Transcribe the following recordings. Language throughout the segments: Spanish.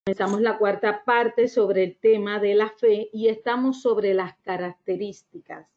Comenzamos la cuarta parte sobre el tema de la fe y estamos sobre las características.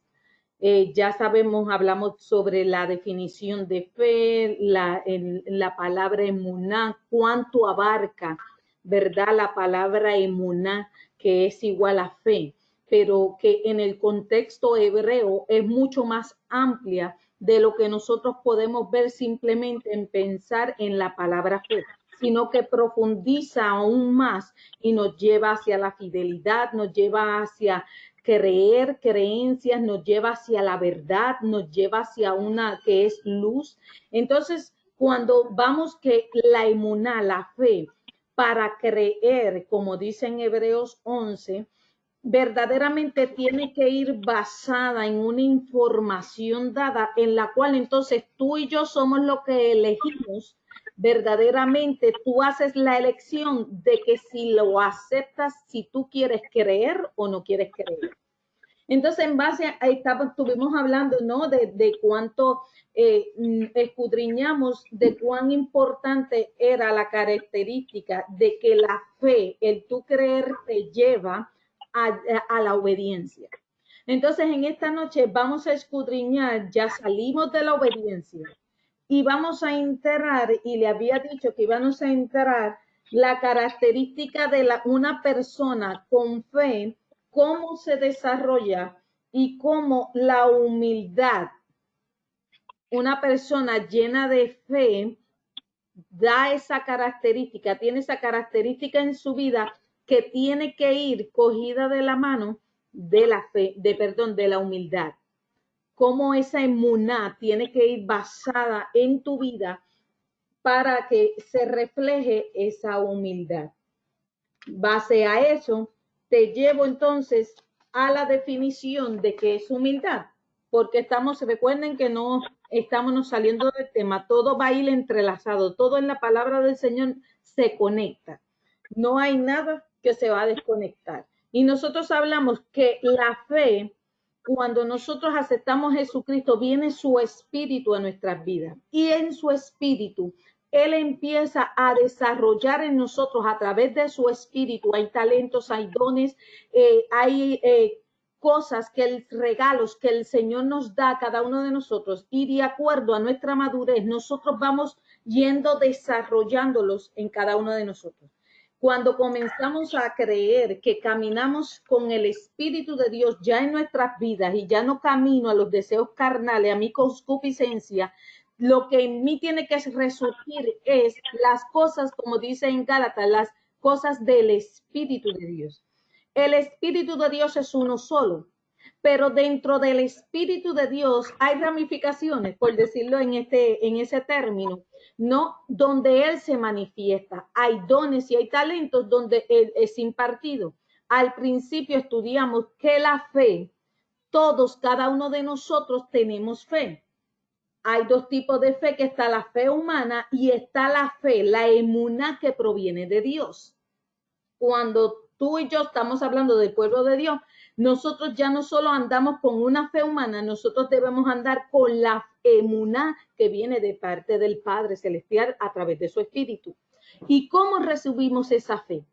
Ya sabemos, hablamos sobre la definición de fe, la palabra emuná, cuánto abarca, ¿verdad? La palabra emuná, que es igual a fe, pero que en el contexto hebreo es mucho más amplia de lo que nosotros podemos ver simplemente en pensar en la palabra fe, sino que profundiza aún más y nos lleva hacia la fidelidad, nos lleva hacia creer, creencias, nos lleva hacia la verdad, nos lleva hacia una que es luz. Entonces, cuando vamos que la emuná, la fe, para creer, como dice en Hebreos 11, verdaderamente tiene que ir basada en una información dada en la cual entonces tú y yo somos lo que elegimos. Verdaderamente tú haces la elección de que si lo aceptas, si tú quieres creer o no quieres creer. Entonces, en base a estuvimos hablando, ¿no? De cuánto escudriñamos, de cuán importante era la característica de que la fe, el tú creer, te lleva a la obediencia. Entonces, en esta noche vamos a escudriñar, ya salimos de la obediencia y vamos a enterar, y le había dicho que íbamos a enterar la característica de una persona con fe, cómo se desarrolla y cómo la humildad, una persona llena de fe, da esa característica, tiene esa característica en su vida que tiene que ir cogida de la mano de la fe, de la humildad. Cómo esa emuná tiene que ir basada en tu vida para que se refleje esa humildad. Base a eso, te llevo entonces a la definición de qué es humildad, porque recuerden que no estamos saliendo del tema, todo va a ir entrelazado, todo en la palabra del Señor se conecta, no hay nada que se va a desconectar. Y nosotros hablamos que la fe, cuando nosotros aceptamos a Jesucristo, viene su espíritu a nuestras vidas y en su espíritu Él empieza a desarrollar en nosotros a través de su espíritu. Hay talentos, hay dones, hay cosas, regalos que el Señor nos da a cada uno de nosotros y de acuerdo a nuestra madurez, nosotros vamos yendo desarrollándolos en cada uno de nosotros. Cuando comenzamos a creer que caminamos con el Espíritu de Dios ya en nuestras vidas y ya no camino a los deseos carnales, a mi concupiscencia, lo que en mí tiene que resurgir es las cosas, como dice en Gálatas, las cosas del Espíritu de Dios. El Espíritu de Dios es uno solo, pero dentro del Espíritu de Dios hay ramificaciones, por decirlo en ese término, ¿no? Donde Él se manifiesta. Hay dones y hay talentos donde Él es impartido. Al principio estudiamos que la fe, todos, cada uno de nosotros tenemos fe. Hay dos tipos de fe, que está la fe humana y está la fe, la emuná que proviene de Dios. Cuando tú y yo estamos hablando del pueblo de Dios, nosotros ya no solo andamos con una fe humana, nosotros debemos andar con la emuná que viene de parte del Padre Celestial a través de su Espíritu. ¿Y cómo recibimos esa fe?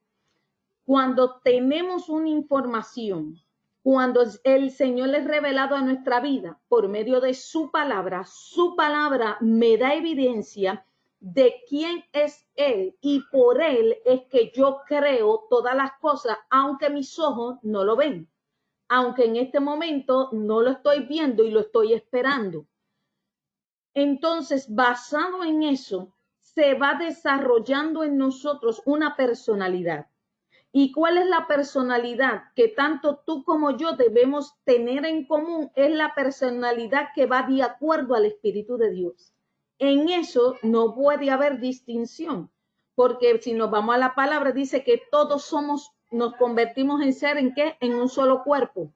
Cuando tenemos una información, cuando el Señor es revelado a nuestra vida por medio de su palabra me da evidencia de quién es Él y por Él es que yo creo todas las cosas, aunque mis ojos no lo ven, aunque en este momento no lo estoy viendo y lo estoy esperando. Entonces, basado en eso, se va desarrollando en nosotros una personalidad. ¿Y cuál es la personalidad que tanto tú como yo debemos tener en común? Es la personalidad que va de acuerdo al Espíritu de Dios. En eso no puede haber distinción, porque si nos vamos a la palabra, dice que todos nos convertimos en ser, ¿en qué? En un solo cuerpo.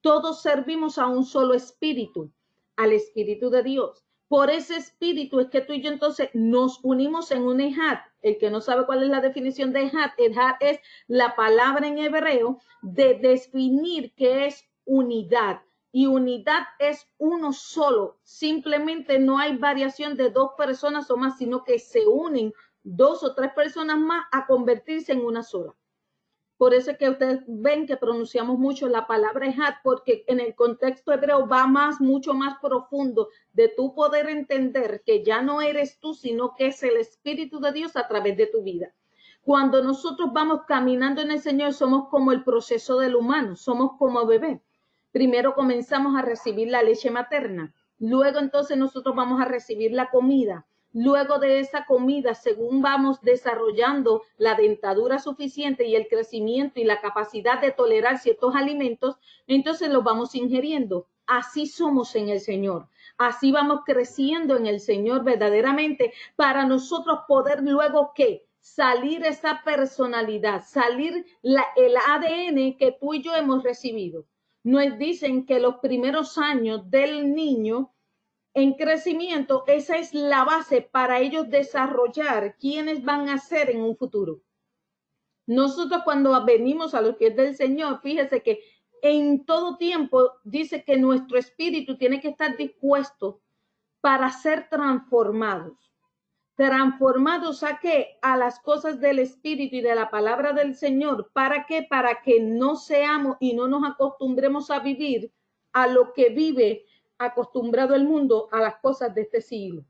Todos servimos a un solo espíritu, al Espíritu de Dios. Por ese espíritu es que tú y yo entonces nos unimos en un ejad. El que no sabe cuál es la definición de ejad es la palabra en hebreo de definir qué es unidad. Y unidad es uno solo. Simplemente no hay variación de dos personas o más, sino que se unen 2 o 3 personas más a convertirse en una sola. Por eso es que ustedes ven que pronunciamos mucho la palabra Ejad, porque en el contexto hebreo va mucho más profundo de tu poder entender que ya no eres tú, sino que es el Espíritu de Dios a través de tu vida. Cuando nosotros vamos caminando en el Señor, somos como el proceso del humano, somos como bebé. Primero comenzamos a recibir la leche materna, luego entonces nosotros vamos a recibir la comida. Luego de esa comida, según vamos desarrollando la dentadura suficiente y el crecimiento y la capacidad de tolerar ciertos alimentos, entonces los vamos ingiriendo. Así somos en el Señor. Así vamos creciendo en el Señor verdaderamente para nosotros poder luego ¿qué? Salir esa personalidad, salir el ADN que tú y yo hemos recibido. Nos dicen que los primeros años del niño en crecimiento, esa es la base para ellos desarrollar quiénes van a ser en un futuro. Nosotros cuando venimos a los pies del Señor, fíjese que en todo tiempo dice que nuestro espíritu tiene que estar dispuesto para ser transformados. ¿Transformados a qué? A las cosas del espíritu y de la palabra del Señor. ¿Para qué? Para que no seamos y no nos acostumbremos a vivir a lo que vive acostumbrado el mundo, a las cosas de este siglo.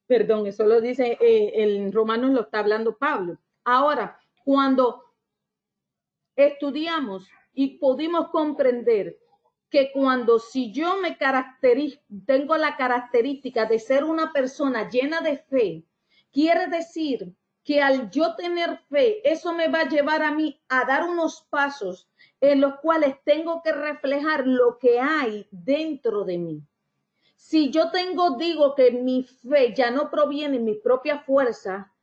Perdón, eso lo dice en Romanos, lo está hablando Pablo. Ahora, cuando estudiamos y pudimos comprender que cuando si yo me caracterizo, tengo la característica de ser una persona llena de fe, quiere decir que al yo tener fe, eso me va a llevar a mí a dar unos pasos en los cuales tengo que reflejar lo que hay dentro de mí. Si yo digo que mi fe ya no proviene de mi propia fuerza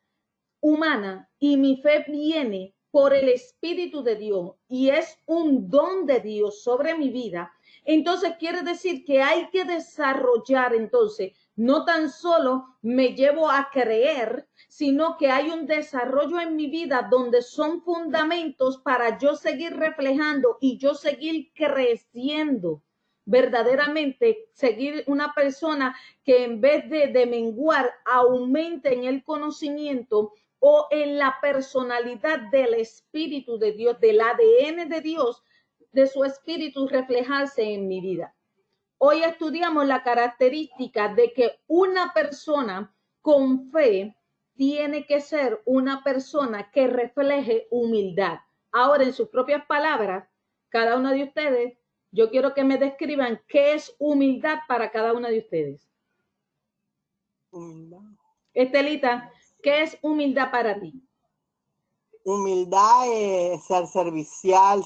humana y mi fe viene por el Espíritu de Dios y es un don de Dios sobre mi vida, entonces quiere decir que hay que desarrollar entonces, no tan solo me llevo a creer, sino que hay un desarrollo en mi vida donde son fundamentos para yo seguir reflejando y yo seguir creciendo. Verdaderamente seguir una persona que en vez de menguar, aumente en el conocimiento o en la personalidad del Espíritu de Dios, del ADN de Dios, de su Espíritu reflejarse en mi vida. Hoy estudiamos la característica de que una persona con fe tiene que ser una persona que refleje humildad. Ahora, en sus propias palabras, cada uno de ustedes, yo quiero que me describan qué es humildad para cada una de ustedes. Humildad. Estelita, ¿qué es humildad para ti? Humildad es ser servicial,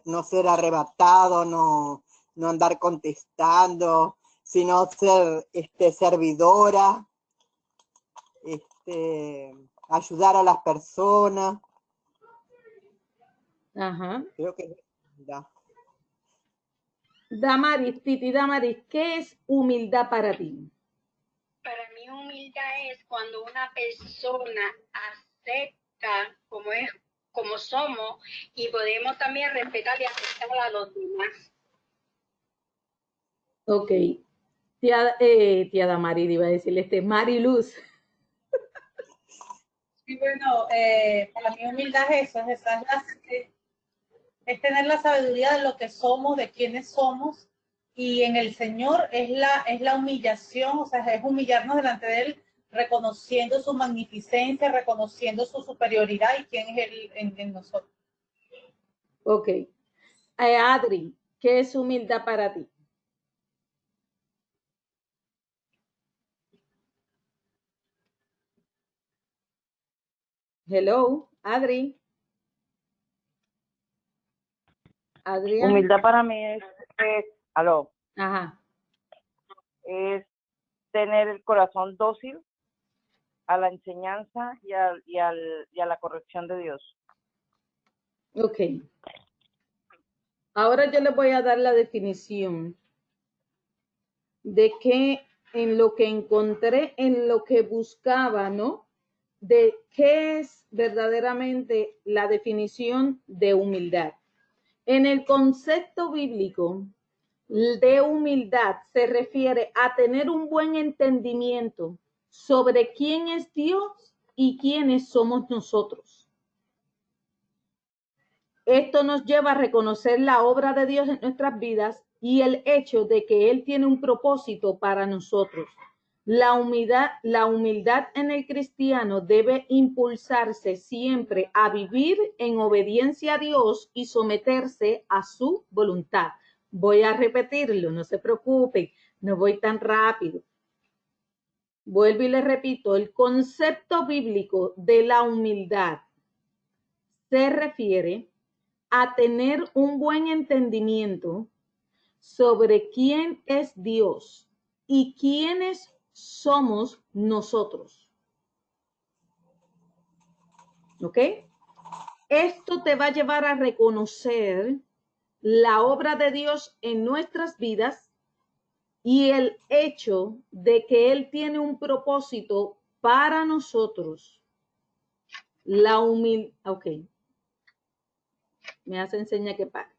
no ser arrebatado, no andar contestando, sino ser servidora, ayudar a las personas. Ajá. Creo que es humildad. Titi Damaris, ¿qué es humildad para ti? Para mí humildad es cuando una persona acepta como somos y podemos también respetar y aceptar a los demás. Ok. Tía Damaris, iba a decirle Mariluz. Sí, bueno, para mí humildad es eso, es tener la sabiduría de lo que somos, de quiénes somos, y en el Señor es la humillación, o sea, es humillarnos delante de Él, reconociendo su magnificencia, reconociendo su superioridad y quién es Él en nosotros. Ok. Adri, ¿qué es humildad para ti? Hello, Adri. Adrián. Humildad para mí es aló. Ajá. Es tener el corazón dócil a la enseñanza y a la corrección de Dios. Ok. Ahora yo les voy a dar la definición de qué en lo que encontré, en lo que buscaba, ¿no? De qué es verdaderamente la definición de humildad. En el concepto bíblico de humildad se refiere a tener un buen entendimiento sobre quién es Dios y quiénes somos nosotros. Esto nos lleva a reconocer la obra de Dios en nuestras vidas y el hecho de que Él tiene un propósito para nosotros. La humildad en el cristiano debe impulsarse siempre a vivir en obediencia a Dios y someterse a su voluntad. Voy a repetirlo, no se preocupen, no voy tan rápido. Vuelvo y le repito, el concepto bíblico de la humildad se refiere a tener un buen entendimiento sobre quién es Dios y quiénes somos nosotros. ¿Ok? Esto te va a llevar a reconocer la obra de Dios en nuestras vidas y el hecho de que Él tiene un propósito para nosotros. La humildad. Ok. Me hace enseñar que pare.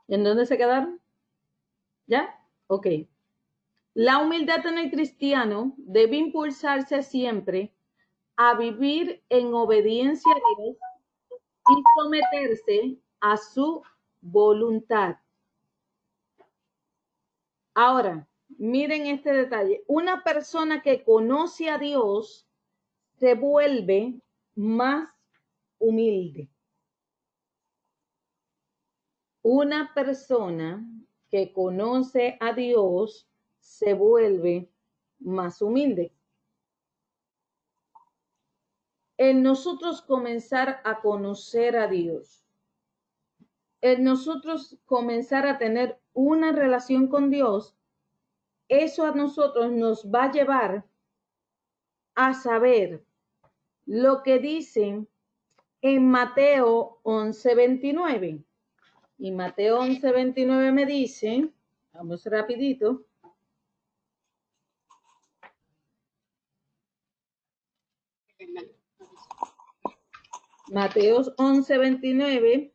¿En dónde se quedaron? ¿Ya? Ok. La humildad en el cristiano debe impulsarse siempre a vivir en obediencia a Dios y someterse a su voluntad. Ahora, miren este detalle. Una persona que conoce a Dios se vuelve más humilde. Una persona que conoce a Dios se vuelve más humilde. En nosotros comenzar a conocer a Dios, en nosotros comenzar a tener una relación con Dios, eso a nosotros nos va a llevar a saber lo que dicen en Mateo 11:29. Y Mateo 11:29 me dice, vamos rapidito. Mateo 11:29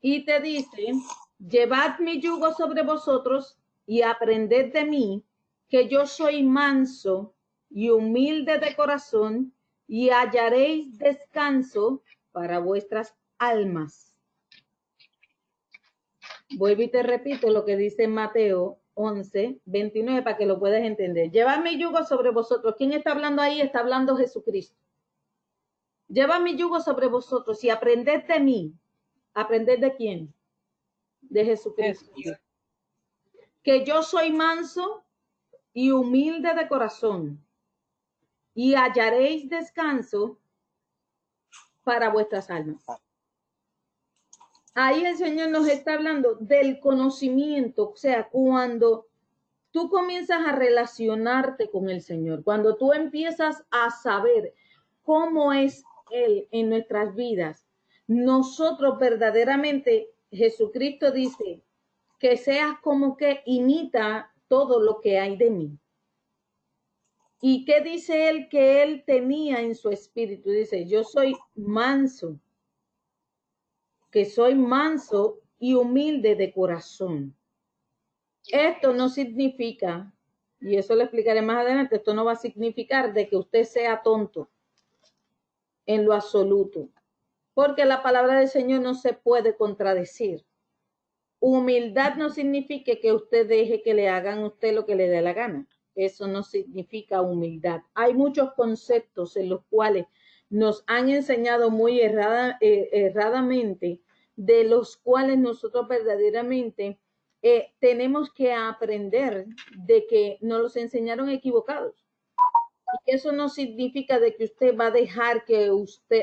y te dice, llevad mi yugo sobre vosotros y aprended de mí, que yo soy manso y humilde de corazón, y hallaréis descanso para vuestras almas. Vuelvo y te repito lo que dice Mateo 11:29 para que lo puedas entender. Llevad mi yugo sobre vosotros. ¿Quién está hablando ahí? Está hablando Jesucristo. Llevad mi yugo sobre vosotros y aprended de mí. ¿Aprended de quién? De Jesucristo. Que yo soy manso y humilde de corazón, y hallaréis descanso para vuestras almas. Ahí el Señor nos está hablando del conocimiento, o sea, cuando tú comienzas a relacionarte con el Señor, cuando tú empiezas a saber cómo es Él en nuestras vidas, nosotros verdaderamente, Jesucristo dice, que seas como que imita todo lo que hay de mí. ¿Y qué dice Él que Él tenía en su espíritu? Dice, yo soy manso, que soy manso y humilde de corazón. Esto no significa, y eso lo explicaré más adelante, esto no va a significar de que usted sea tonto en lo absoluto, porque la palabra del Señor no se puede contradecir. Humildad no significa que usted deje que le hagan a usted lo que le dé la gana. Eso no significa humildad. Hay muchos conceptos en los cuales nos han enseñado muy erradamente, de los cuales nosotros verdaderamente tenemos que aprender de que nos los enseñaron equivocados. Y eso no significa de que usted va a dejar que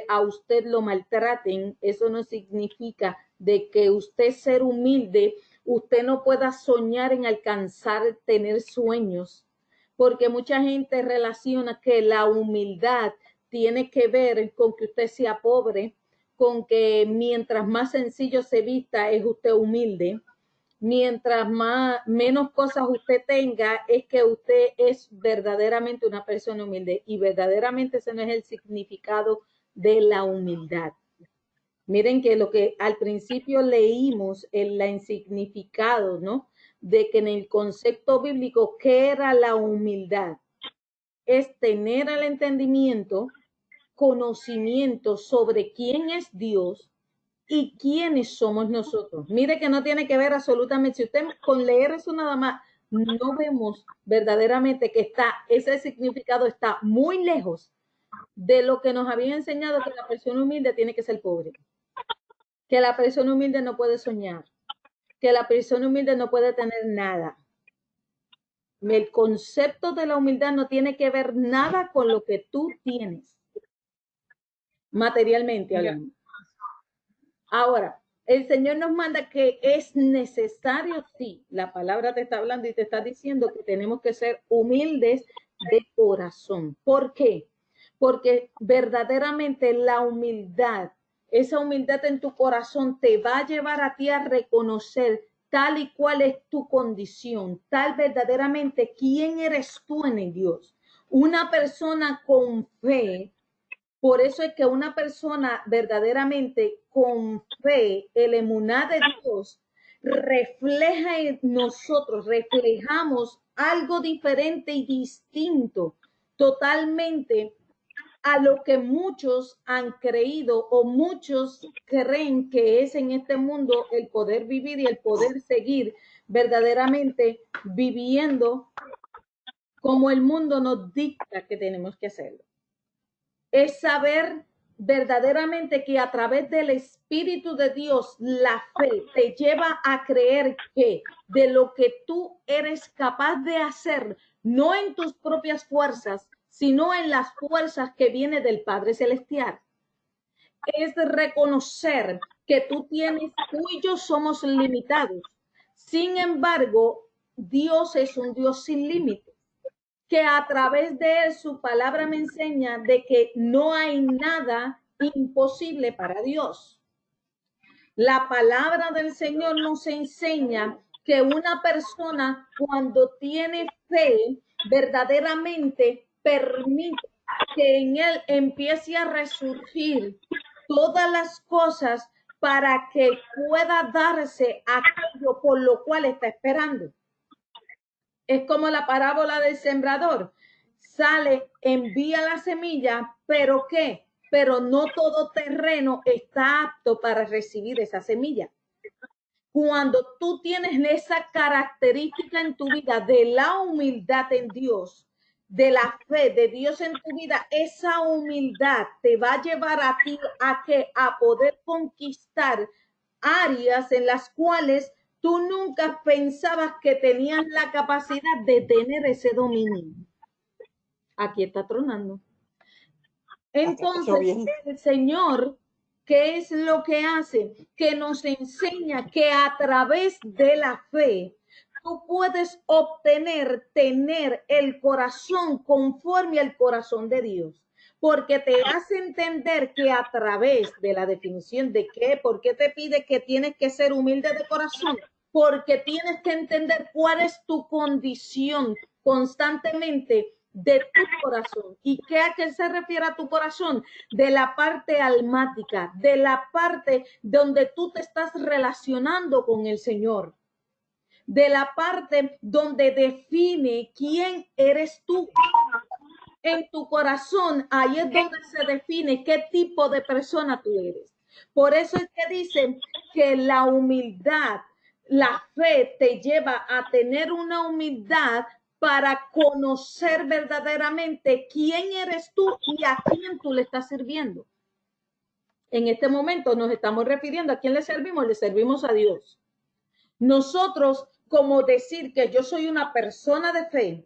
a usted lo maltraten. Eso no significa de que usted ser humilde, usted no pueda soñar en alcanzar, tener sueños. Porque mucha gente relaciona que la humildad tiene que ver con que usted sea pobre, con que mientras más sencillo se vista es usted humilde. Mientras menos cosas usted tenga, es que usted es verdaderamente una persona humilde, y verdaderamente ese no es el significado de la humildad. Miren que lo que al principio leímos en significado, ¿no? De que en el concepto bíblico, ¿qué era la humildad? Es tener el entendimiento, conocimiento sobre quién es Dios y quiénes somos nosotros. Mire que no tiene que ver absolutamente, si usted con leer eso nada más, no vemos verdaderamente que ese significado está muy lejos de lo que nos había enseñado que la persona humilde tiene que ser pobre, que la persona humilde no puede soñar, que la persona humilde no puede tener nada. El concepto de la humildad no tiene que ver nada con lo que tú tienes, materialmente hablando. Ahora, el Señor nos manda que es necesario, sí, la palabra te está hablando y te está diciendo que tenemos que ser humildes de corazón. ¿Por qué? Porque verdaderamente la humildad, esa humildad en tu corazón te va a llevar a ti a reconocer tal y cual es tu condición, tal verdaderamente quién eres tú en Dios. Una persona con fe. Por eso es que una persona verdaderamente con fe, el emuná de Dios, refleja en nosotros, reflejamos algo diferente y distinto totalmente a lo que muchos han creído o muchos creen que es en este mundo el poder vivir y el poder seguir verdaderamente viviendo como el mundo nos dicta que tenemos que hacerlo. Es saber verdaderamente que a través del Espíritu de Dios, la fe te lleva a creer que de lo que tú eres capaz de hacer, no en tus propias fuerzas, sino en las fuerzas que vienen del Padre Celestial. Es reconocer que tú y yo somos limitados. Sin embargo, Dios es un Dios sin límites, que a través de él su palabra me enseña de que no hay nada imposible para Dios. La palabra del Señor nos enseña que una persona cuando tiene fe verdaderamente permite que en él empiece a resurgir todas las cosas para que pueda darse aquello por lo cual está esperando. Es como la parábola del sembrador. Sale, envía la semilla, pero ¿qué? Pero no todo terreno está apto para recibir esa semilla. Cuando tú tienes esa característica en tu vida de la humildad en Dios, de la fe de Dios en tu vida, esa humildad te va a llevar a ti a poder conquistar áreas en las cuales tú nunca pensabas que tenías la capacidad de tener ese dominio. Aquí está tronando. Entonces, el Señor, ¿qué es lo que hace? Que nos enseña que a través de la fe, tú puedes tener el corazón conforme al corazón de Dios. Porque te hace entender que a través de la definición de ¿por qué te pide que tienes que ser humilde de corazón? Porque tienes que entender cuál es tu condición constantemente de tu corazón. ¿Y a qué se refiere a tu corazón? De la parte almática, de la parte donde tú te estás relacionando con el Señor, de la parte donde define quién eres tú. En tu corazón, ahí es donde se define qué tipo de persona tú eres. Por eso es que dicen que la humildad, la fe te lleva a tener una humildad para conocer verdaderamente quién eres tú y a quién tú le estás sirviendo. En este momento nos estamos refiriendo a quién le servimos a Dios. Nosotros, como decir que yo soy una persona de fe,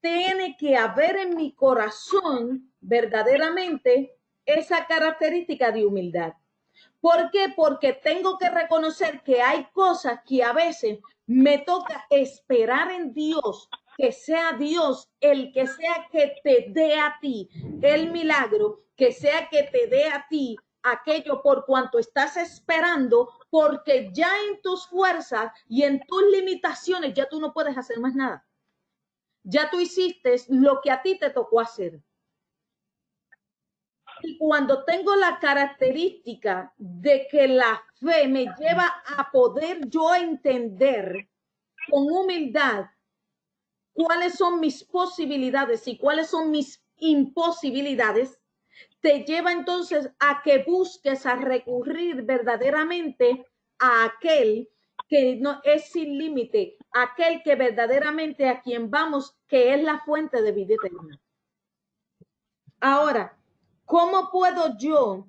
tiene que haber en mi corazón verdaderamente esa característica de humildad. ¿Por qué? Porque tengo que reconocer que hay cosas que a veces me toca esperar en Dios, que sea Dios el que sea que te dé a ti el milagro, que sea que te dé a ti aquello por cuanto estás esperando, porque ya en tus fuerzas y en tus limitaciones ya tú no puedes hacer más nada. Ya tú hiciste lo que a ti te tocó hacer. Y cuando tengo la característica de que la fe me lleva a poder yo entender con humildad cuáles son mis posibilidades y cuáles son mis imposibilidades, te lleva entonces a que busques a recurrir verdaderamente a aquel que no es sin límite, aquel que verdaderamente a quien vamos, que es la fuente de vida eterna. Ahora, ¿cómo puedo yo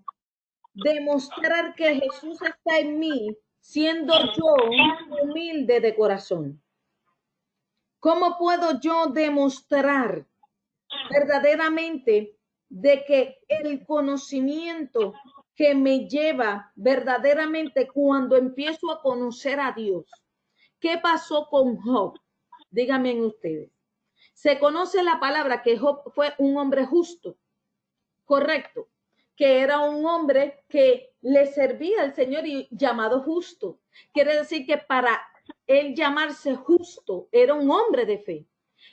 demostrar que Jesús está en mí siendo yo humilde de corazón? ¿Cómo puedo yo demostrar verdaderamente de que el conocimiento que me lleva verdaderamente cuando empiezo a conocer a Dios? ¿Qué pasó con Job? Díganme ustedes. Se conoce la palabra que Job fue un hombre justo, correcto, que era un hombre que le servía al Señor y llamado justo. Quiere decir que para él llamarse justo era un hombre de fe.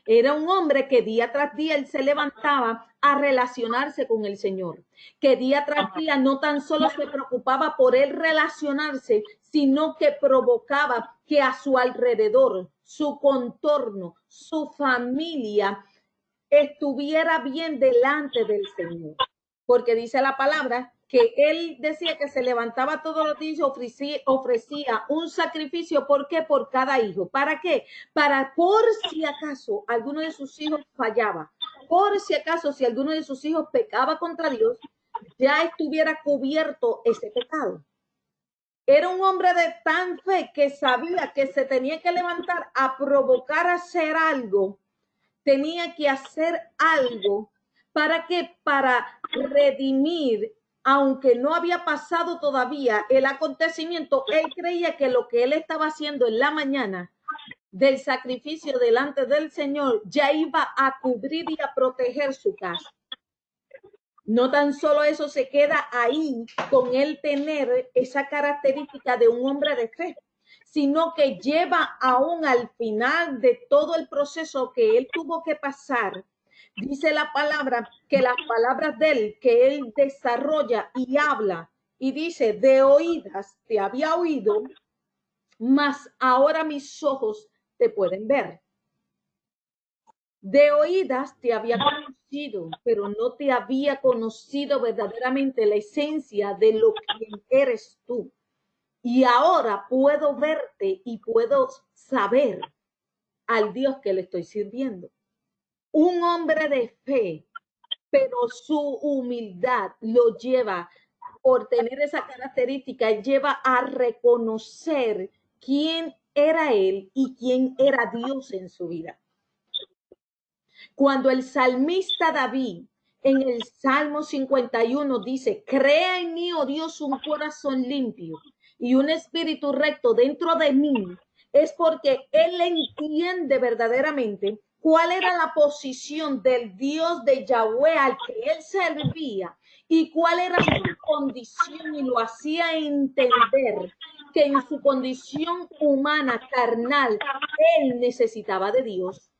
Era un hombre que día tras día él se levantaba a relacionarse con el Señor, que día tras día no tan solo se preocupaba por él relacionarse, sino que provocaba que a su alrededor, su contorno, su familia estuviera bien delante del Señor. Porque dice la palabra que él decía que se levantaba todos los días y ofrecía un sacrificio. ¿Por qué? Por cada hijo. ¿Para qué? Para por si acaso alguno de sus hijos fallaba, por si acaso si alguno de sus hijos pecaba contra Dios, ya estuviera cubierto ese pecado. Era un hombre de tan fe que sabía que se tenía que levantar a provocar a hacer algo, tenía que hacer algo. ¿Para qué? Para redimir, aunque no había pasado todavía el acontecimiento, él creía que lo que él estaba haciendo en la mañana del sacrificio delante del Señor ya iba a cubrir y a proteger su casa. No tan solo eso se queda ahí con él tener esa característica de un hombre de fe, sino que lleva aún al final de todo el proceso que él tuvo que pasar. Dice la palabra que las palabras de él, que él desarrolla y habla, y dice, de oídas te había oído, mas ahora mis ojos te pueden ver. De oídas te había conocido, pero no te había conocido verdaderamente la esencia de lo que eres tú. Y ahora puedo verte y puedo saber al Dios que le estoy sirviendo. Un hombre de fe, pero su humildad lo lleva, por tener esa característica, lleva a reconocer quién era él y quién era Dios en su vida. Cuando el salmista David en el Salmo 51 dice, crea en mí, oh Dios, un corazón limpio y un espíritu recto dentro de mí, es porque él entiende verdaderamente cuál era la posición del Dios de Yahweh al que él servía y cuál era su condición, y lo hacía entender que en su condición humana, carnal, él necesitaba de Dios.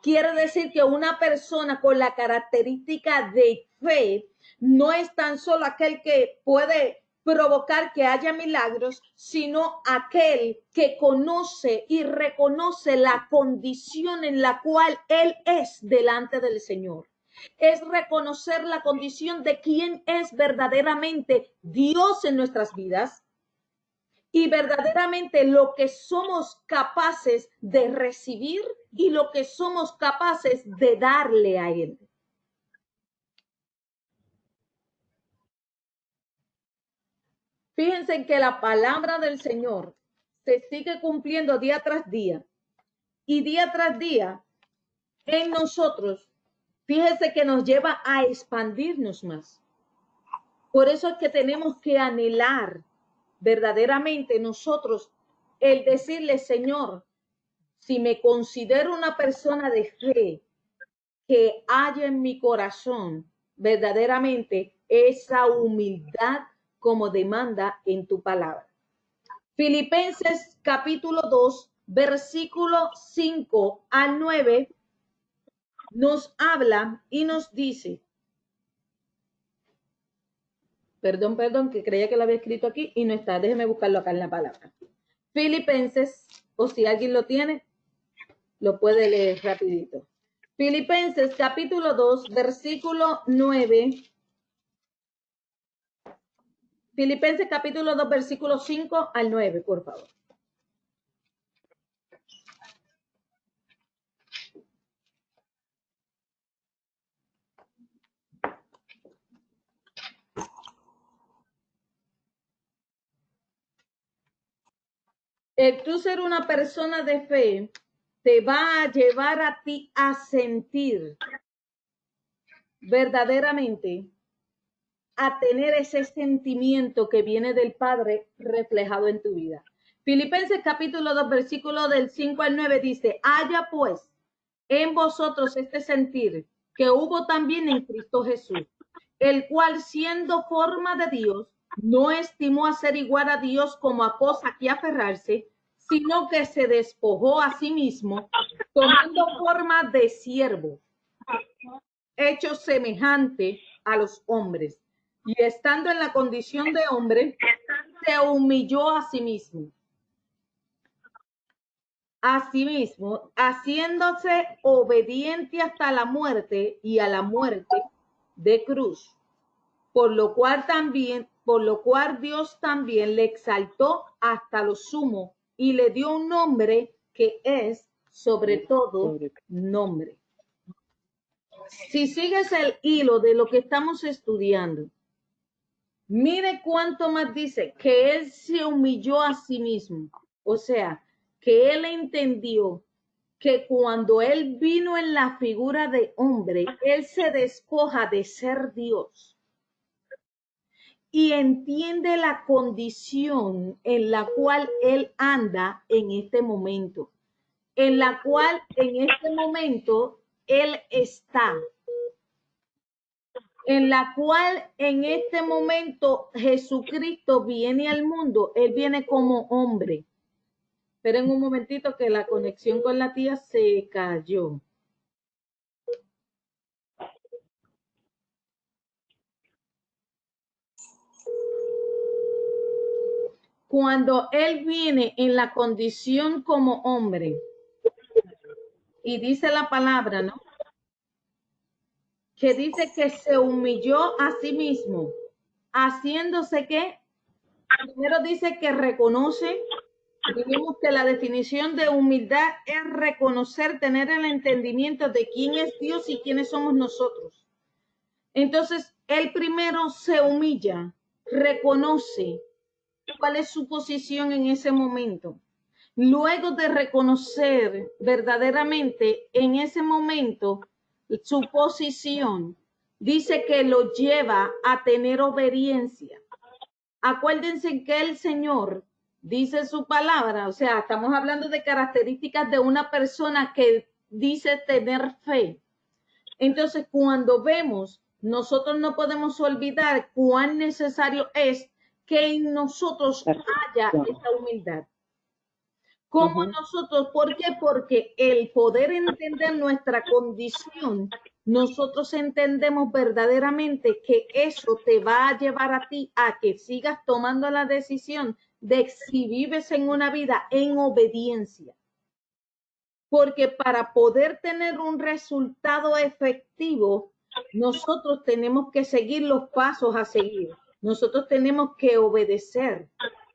Quiere decir que una persona con la característica de fe no es tan solo aquel que puede provocar que haya milagros, sino aquel que conoce y reconoce la condición en la cual él es delante del Señor. Es reconocer la condición de quién es verdaderamente Dios en nuestras vidas y verdaderamente lo que somos capaces de recibir y lo que somos capaces de darle a Él. Fíjense que la palabra del Señor se sigue cumpliendo día tras día y día tras día en nosotros. Fíjense que nos lleva a expandirnos más. Por eso es que tenemos que anhelar verdaderamente nosotros el decirle, Señor, si me considero una persona de fe, que haya en mi corazón verdaderamente esa humildad como demanda en tu palabra. Filipenses capítulo 2, versículo 5 al 9 nos habla y nos dice, Perdón, que creía que lo había escrito aquí y no está. Déjeme buscarlo acá en la palabra. Filipenses, o si alguien lo tiene, lo puede leer rapidito. Filipenses capítulo 2, versículo 9. Filipenses capítulo 2, versículo 5 al 9, por favor. El tú ser una persona de fe te va a llevar a ti a sentir verdaderamente, a tener ese sentimiento que viene del Padre reflejado en tu vida. Filipenses capítulo 2, versículo del 5 al 9 dice, haya pues en vosotros este sentir que hubo también en Cristo Jesús, el cual siendo forma de Dios, no estimó a ser igual a Dios como a cosa que aferrarse, sino que se despojó a sí mismo, tomando forma de siervo, hecho semejante a los hombres, y estando en la condición de hombre, se humilló a sí mismo. Asimismo, haciéndose obediente hasta la muerte y a la muerte de cruz, por lo cual Dios también le exaltó hasta lo sumo y le dio un nombre que es sobre todo nombre. Si sigues el hilo de lo que estamos estudiando, mire cuánto más dice que él se humilló a sí mismo, o sea, que él entendió que cuando él vino en la figura de hombre, él se despoja de ser Dios y entiende la condición en la cual él anda en este momento, en la cual en este momento él está, en la cual en este momento Jesucristo viene al mundo, él viene como hombre. Esperen un momentito que la conexión con la tía se cayó. Cuando él viene en la condición como hombre, y dice la palabra, ¿no? Que dice que se humilló a sí mismo, haciéndose que, primero dice que reconoce. Dijimos que la definición de humildad es reconocer, tener el entendimiento de quién es Dios y quiénes somos nosotros. Entonces, él primero se humilla, reconoce cuál es su posición en ese momento. Luego de reconocer verdaderamente en ese momento su posición, dice que lo lleva a tener obediencia. Acuérdense que el Señor dice su palabra, o sea, estamos hablando de características de una persona que dice tener fe. Entonces, cuando vemos, nosotros no podemos olvidar cuán necesario es que en nosotros haya esa humildad. Como nosotros, ¿por qué? Porque el poder entender nuestra condición, nosotros entendemos verdaderamente que eso te va a llevar a ti a que sigas tomando la decisión de si vives en una vida en obediencia. Porque para poder tener un resultado efectivo, nosotros tenemos que seguir los pasos a seguir. Nosotros tenemos que obedecer.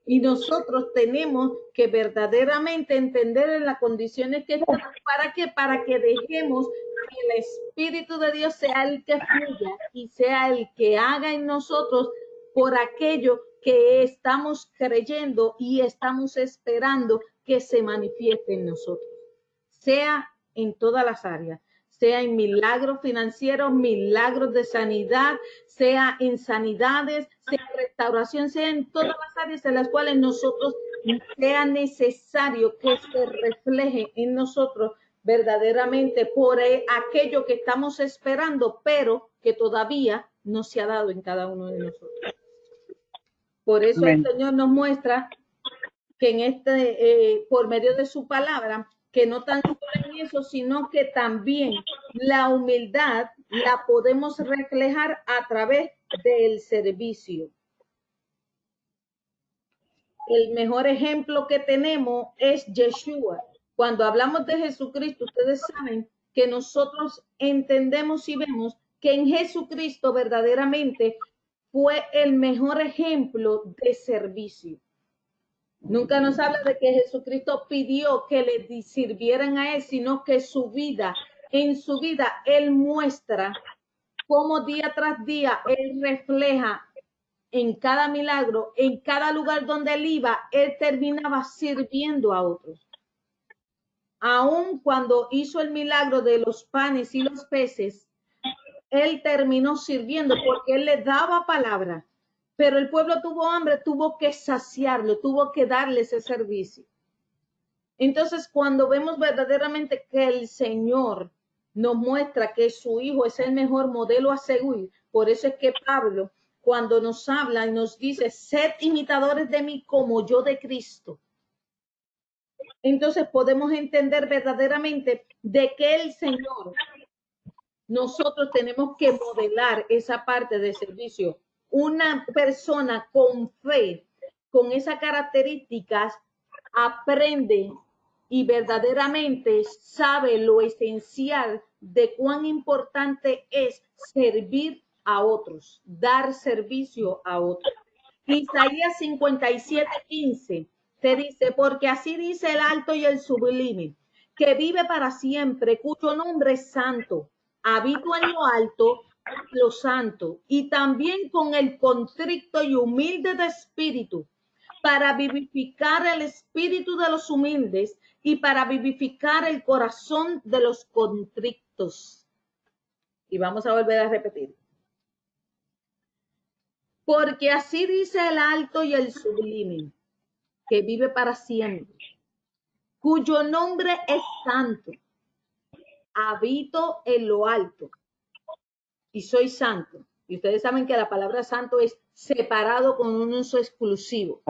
Y nosotros tenemos que verdaderamente entender en las condiciones que estamos. ¿Para qué? Para que dejemos que el Espíritu de Dios sea el que fluya y sea el que haga en nosotros por aquello que estamos creyendo y estamos esperando que se manifieste en nosotros. Sea en todas las áreas, sea en milagros financieros, milagros de sanidad, sea en sanidades, sea en restauración, sea en todas las áreas en las cuales nosotros sea necesario que se refleje en nosotros verdaderamente por aquello que estamos esperando, pero que todavía no se ha dado en cada uno de nosotros. Por eso el Señor nos muestra que en por medio de su palabra, que no tan solo en eso, sino que también la humildad la podemos reflejar a través del servicio. El mejor ejemplo que tenemos es Yeshua. Cuando hablamos de Jesucristo, ustedes saben que nosotros entendemos y vemos que en Jesucristo verdaderamente fue el mejor ejemplo de servicio. Nunca nos habla de que Jesucristo pidió que le sirvieran a él, sino que en su vida, él muestra cómo día tras día él refleja en cada milagro, en cada lugar donde él iba, él terminaba sirviendo a otros. Aun cuando hizo el milagro de los panes y los peces, él terminó sirviendo porque él le daba palabra. Pero el pueblo tuvo hambre, tuvo que saciarlo, tuvo que darle ese servicio. Entonces, cuando vemos verdaderamente que el Señor nos muestra que su Hijo es el mejor modelo a seguir, por eso es que Pablo, cuando nos habla y nos dice, sed imitadores de mí como yo de Cristo. Entonces podemos entender verdaderamente de que el Señor, nosotros tenemos que modelar esa parte de servicio. Una persona con fe, con esas características, aprende y verdaderamente sabe lo esencial de cuán importante es servir a otros, dar servicio a otros. Isaías 57:15 te dice, porque así dice el alto y el sublime, que vive para siempre, cuyo nombre es santo, habito en lo alto, lo santo, y también con el contrito y humilde de espíritu, para vivificar el espíritu de los humildes y para vivificar el corazón de los contritos. Y vamos a volver a repetir. Porque así dice el alto y el sublime, que vive para siempre, cuyo nombre es santo. Habito en lo alto y soy santo. Y ustedes saben que la palabra santo es separado con un uso exclusivo.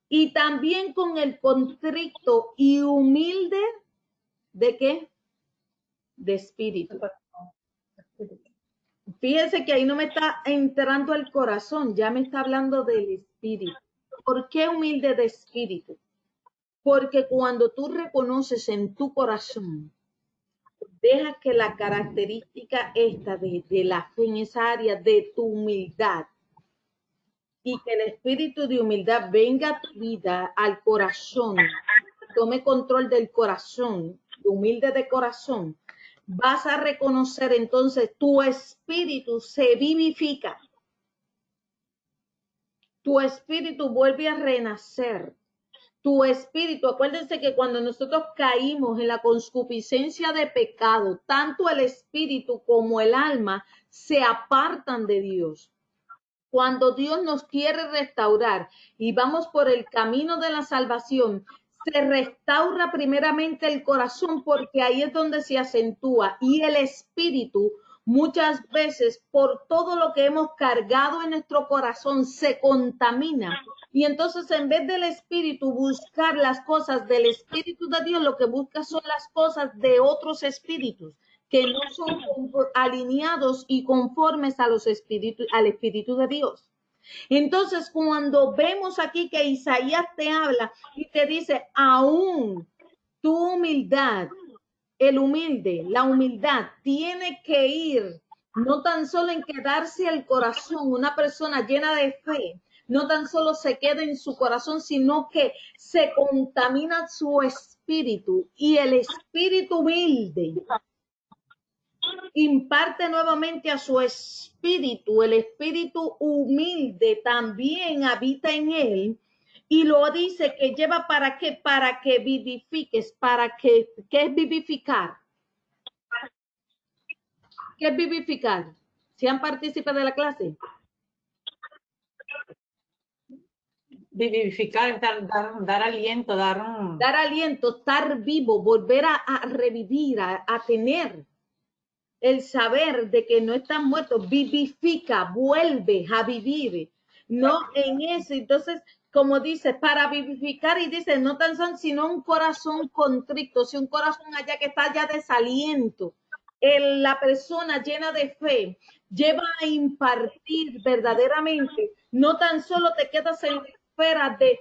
Y también con el contrito y humilde, ¿de qué? De espíritu. Fíjense que ahí no me está entrando al corazón, ya me está hablando del espíritu. ¿Por qué humilde de espíritu? Porque cuando tú reconoces en tu corazón, deja que la característica esta de la fe en esa área de tu humildad y que el espíritu de humildad venga a tu vida, al corazón, tome control del corazón, humilde de corazón, vas a reconocer entonces tu espíritu se vivifica. Tu espíritu vuelve a renacer. Tu espíritu, acuérdense que cuando nosotros caímos en la concupiscencia de pecado, tanto el espíritu como el alma se apartan de Dios. Cuando Dios nos quiere restaurar y vamos por el camino de la salvación, se restaura primeramente el corazón porque ahí es donde se acentúa y el espíritu muchas veces por todo lo que hemos cargado en nuestro corazón se contamina. Y entonces en vez del espíritu buscar las cosas del espíritu de Dios, lo que busca son las cosas de otros espíritus que no son alineados y conformes a los espíritus, al espíritu de Dios. Entonces, cuando vemos aquí que Isaías te habla y te dice, aún tu humildad, el humilde, la humildad tiene que ir, no tan solo en quedarse el corazón, una persona llena de fe, no tan solo se queda en su corazón, sino que se contamina su espíritu y el espíritu humilde imparte nuevamente a su espíritu, el espíritu humilde también habita en él y lo dice que lleva para que vivifiques, ¿qué es vivificar? ¿Qué es vivificar? ¿Sean partícipes de la clase? Vivificar es dar aliento, dar aliento, estar vivo, volver a revivir, a tener el saber de que no están muertos, vivifica, vuelve a vivir, no en eso. Entonces, como dice, para vivificar, y dice, no tan solo, sino un corazón contrito, si un corazón allá que está ya desaliento, la persona llena de fe lleva a impartir verdaderamente, no tan solo te quedas en espera de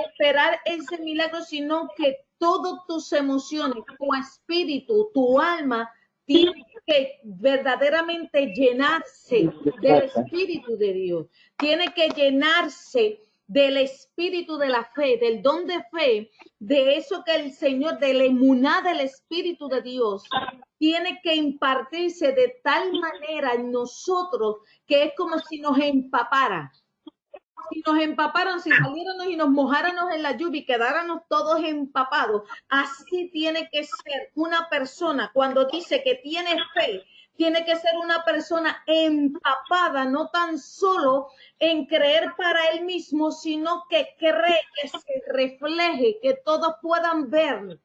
esperar ese milagro, sino que todas tus emociones, tu espíritu, tu alma, tiene que verdaderamente llenarse del Espíritu de Dios. Tiene que llenarse del espíritu de la fe, del don de fe, de eso que el Señor, de la emuná del Espíritu de Dios, tiene que impartirse de tal manera en nosotros que es como si nos empapara. Si nos empaparan, si saliéramos y nos mojáramos en la lluvia y quedáramos todos empapados, así tiene que ser una persona cuando dice que tiene fe. Tiene que ser una persona empapada, no tan solo en creer para él mismo, sino que cree, que se refleje, que todos puedan ver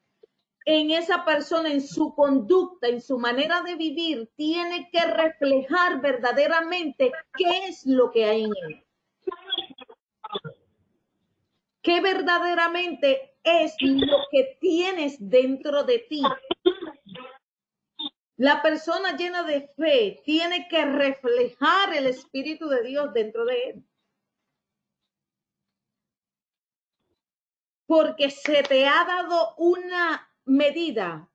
en esa persona, en su conducta, en su manera de vivir, tiene que reflejar verdaderamente qué es lo que hay en él. ¿Qué verdaderamente es lo que tienes dentro de ti? La persona llena de fe tiene que reflejar el Espíritu de Dios dentro de él. Porque se te ha dado una medida,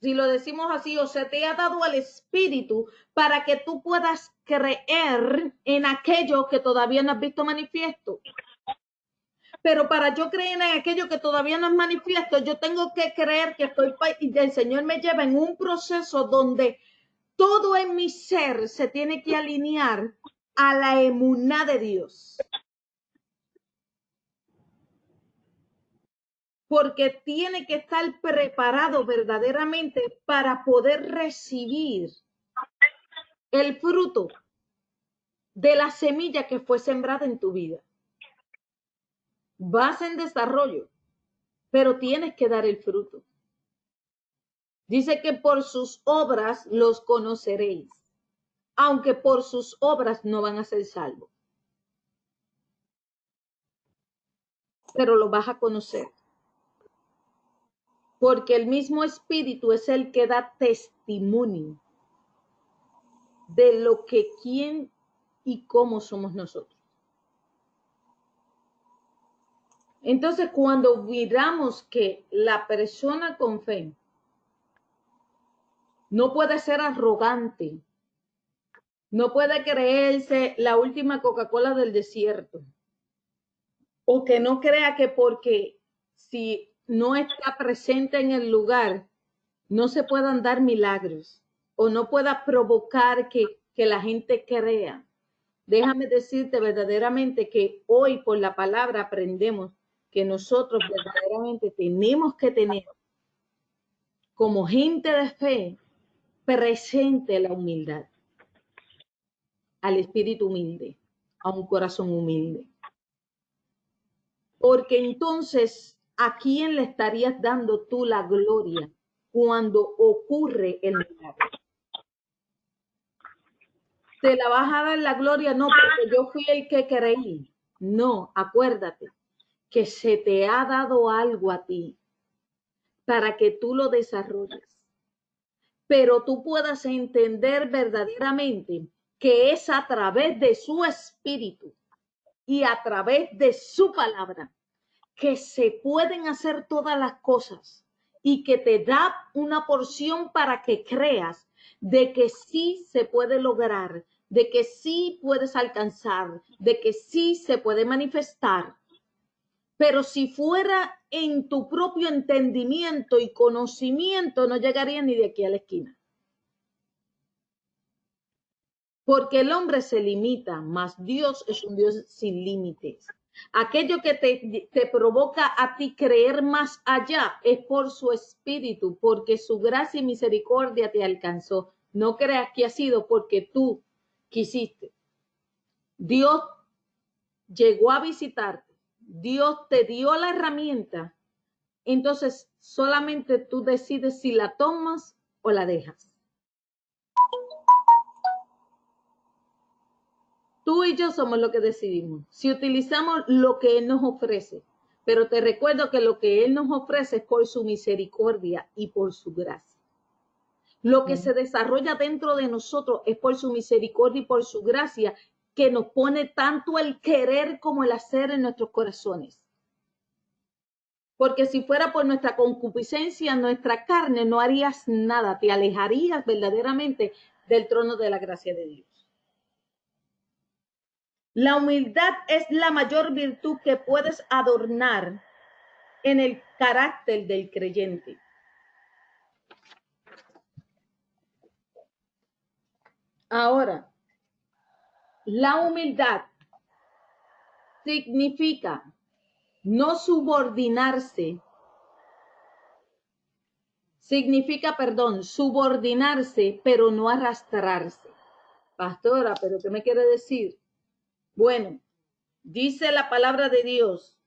si lo decimos así, o se te ha dado al Espíritu para que tú puedas creer en aquello que todavía no has visto manifiesto. Pero para yo creer en aquello que todavía no es manifiesto, yo tengo que creer que el Señor me lleva en un proceso donde todo en mi ser se tiene que alinear a la emuná de Dios. Porque tiene que estar preparado verdaderamente para poder recibir el fruto de la semilla que fue sembrada en tu vida. Vas en desarrollo, pero tienes que dar el fruto. Dice que por sus obras los conoceréis, aunque por sus obras no van a ser salvos. Pero lo vas a conocer. Porque el mismo Espíritu es el que da testimonio de lo que, quién y cómo somos nosotros. Entonces, cuando miramos que la persona con fe no puede ser arrogante, no puede creerse la última Coca-Cola del desierto, o que no crea que porque si no está presente en el lugar, no se puedan dar milagros, o no pueda provocar que la gente crea. Déjame decirte verdaderamente que hoy por la palabra aprendemos que nosotros verdaderamente tenemos que tener como gente de fe presente la humildad, al espíritu humilde, a un corazón humilde. Porque entonces, ¿a quién le estarías dando tú la gloria cuando ocurre el milagro? ¿Te la vas a dar la gloria? No, porque yo fui el que creí. No, acuérdate que se te ha dado algo a ti para que tú lo desarrolles. Pero tú puedas entender verdaderamente que es a través de su espíritu y a través de su palabra que se pueden hacer todas las cosas y que te da una porción para que creas de que sí se puede lograr, de que sí puedes alcanzar, de que sí se puede manifestar. Pero si fuera en tu propio entendimiento y conocimiento, no llegaría ni de aquí a la esquina. Porque el hombre se limita, mas Dios es un Dios sin límites. Aquello que te provoca a ti creer más allá es por su espíritu, porque su gracia y misericordia te alcanzó. No creas que ha sido porque tú quisiste. Dios llegó a visitarte. Dios te dio la herramienta. Entonces solamente tú decides si la tomas o la dejas. Tú y yo somos lo que decidimos. Si utilizamos lo que Él nos ofrece, pero te recuerdo que lo que Él nos ofrece es por su misericordia y por su gracia. Lo que se desarrolla dentro de nosotros es por su misericordia y por su gracia, que nos pone tanto el querer como el hacer en nuestros corazones. Porque si fuera por nuestra concupiscencia, nuestra carne, no harías nada, te alejarías verdaderamente del trono de la gracia de Dios. La humildad es la mayor virtud que puedes adornar en el carácter del creyente. Ahora, la humildad significa no subordinarse, subordinarse, pero no arrastrarse. Pastora, ¿pero qué me quiere decir? Bueno, dice la palabra de Dios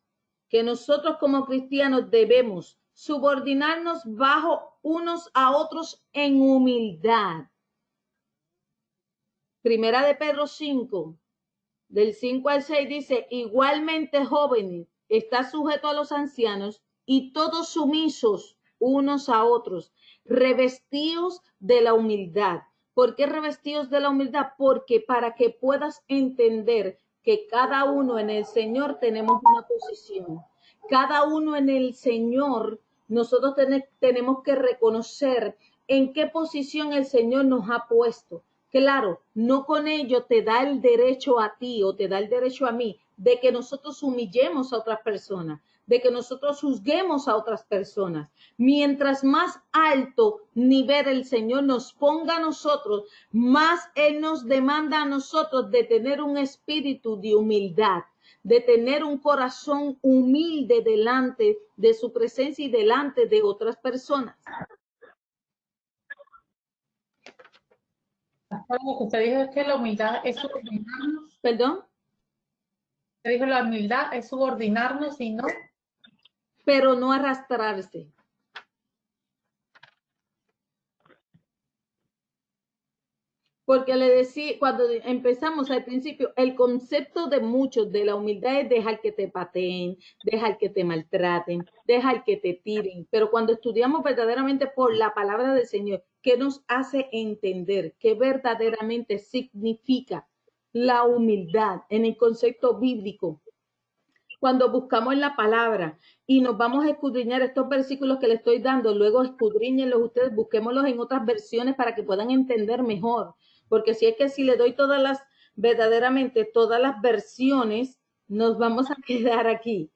que nosotros como cristianos debemos subordinarnos bajo unos a otros en humildad. Primera de Pedro 5, del 5 al 6 dice, igualmente jóvenes, está sujeto a los ancianos y todos sumisos unos a otros, revestidos de la humildad. ¿Por qué revestidos de la humildad? Porque para que puedas entender que cada uno en el Señor tenemos una posición. Cada uno en el Señor, nosotros tenemos que reconocer en qué posición el Señor nos ha puesto. Claro, no con ello te da el derecho a ti o te da el derecho a mí de que nosotros humillemos a otras personas, de que nosotros juzguemos a otras personas. Mientras más alto nivel el Señor nos ponga a nosotros, más Él nos demanda a nosotros de tener un espíritu de humildad, de tener un corazón humilde delante de su presencia y delante de otras personas. Lo que usted dijo es que la humildad es subordinarnos. ¿Perdón? Usted dijo la humildad es subordinarnos y no. Pero no arrastrarse. Porque le decía, cuando empezamos al principio, el concepto de muchos de la humildad es dejar que te pateen, dejar que te maltraten, dejar que te tiren. Pero cuando estudiamos verdaderamente por la palabra del Señor, ¿qué nos hace entender qué verdaderamente significa la humildad en el concepto bíblico? Cuando buscamos en la palabra y nos vamos a escudriñar estos versículos que le estoy dando, luego escudriñenlos ustedes, busquémoslos en otras versiones para que puedan entender mejor. Porque si es que si le doy verdaderamente todas las versiones, nos vamos a quedar aquí.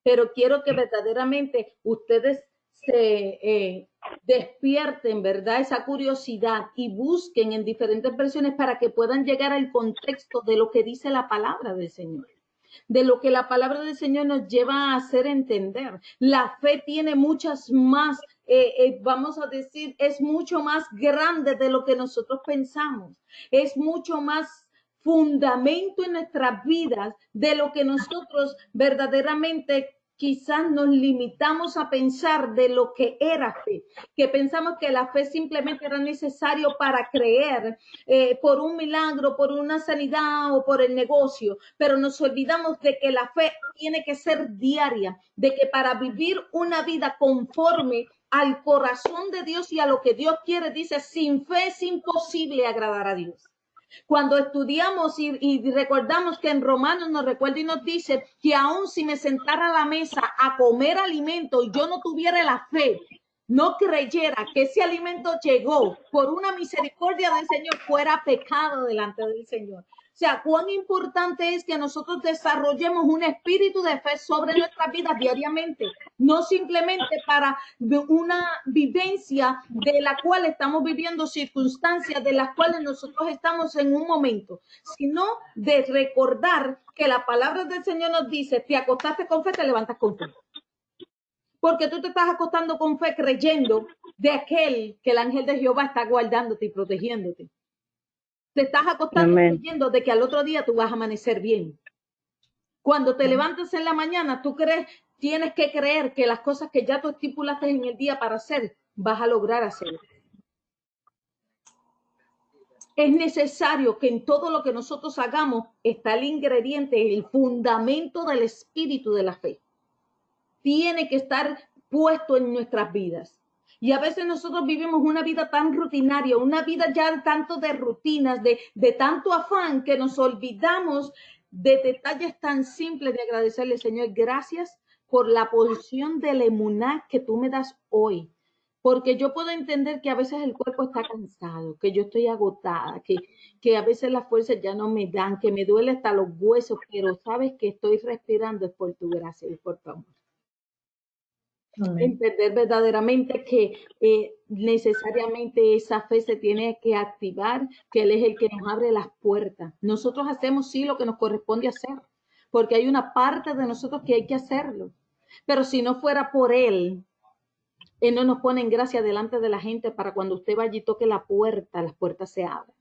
Pero quiero que verdaderamente ustedes se despierten, ¿verdad? Esa curiosidad y busquen en diferentes versiones para que puedan llegar al contexto de lo que dice la palabra del Señor, de lo que la palabra del Señor nos lleva a hacer entender. La fe tiene muchas más, vamos a decir, es mucho más grande de lo que nosotros pensamos. Es mucho más fundamento en nuestras vidas de lo que nosotros verdaderamente quizás nos limitamos a pensar de lo que era fe, que pensamos que la fe simplemente era necesario para creer por un milagro, por una sanidad o por el negocio, pero nos olvidamos de que la fe tiene que ser diaria, de que para vivir una vida conforme al corazón de Dios y a lo que Dios quiere, dice, sin fe es imposible agradar a Dios. Cuando estudiamos y recordamos que en Romanos nos recuerda y nos dice que aun si me sentara a la mesa a comer alimento y yo no tuviera la fe, no creyera que ese alimento llegó por una misericordia del Señor, fuera pecado delante del Señor. O sea, cuán importante es que nosotros desarrollemos un espíritu de fe sobre nuestras vidas diariamente, no simplemente para una vivencia de la cual estamos viviendo circunstancias de las cuales nosotros estamos en un momento, sino de recordar que la palabra del Señor nos dice, te acostaste con fe, te levantas con fe. Porque tú te estás acostando con fe creyendo de aquel que el ángel de Jehová está guardándote y protegiéndote. Te estás acostando creyendo de que al otro día tú vas a amanecer bien. Cuando te levantas en la mañana, tú tienes que creer que las cosas que ya tú estipulaste en el día para hacer, vas a lograr hacer. Es necesario que en todo lo que nosotros hagamos está el ingrediente, el fundamento del espíritu de la fe. Tiene que estar puesto en nuestras vidas. Y a veces nosotros vivimos una vida tan rutinaria, una vida ya tanto de rutinas, de tanto afán, que nos olvidamos de detalles tan simples de agradecerle, Señor, gracias por la porción del emuná que tú me das hoy. Porque yo puedo entender que a veces el cuerpo está cansado, que yo estoy agotada, que a veces las fuerzas ya no me dan, que me duele hasta los huesos, pero sabes que estoy respirando es por tu gracia y por tu amor. Amén. Entender verdaderamente que necesariamente esa fe se tiene que activar, que Él es el que nos abre las puertas. Nosotros hacemos sí lo que nos corresponde hacer, porque hay una parte de nosotros que hay que hacerlo. Pero si no fuera por Él no nos pone en gracia delante de la gente para cuando usted vaya y toque la puerta, las puertas se abren.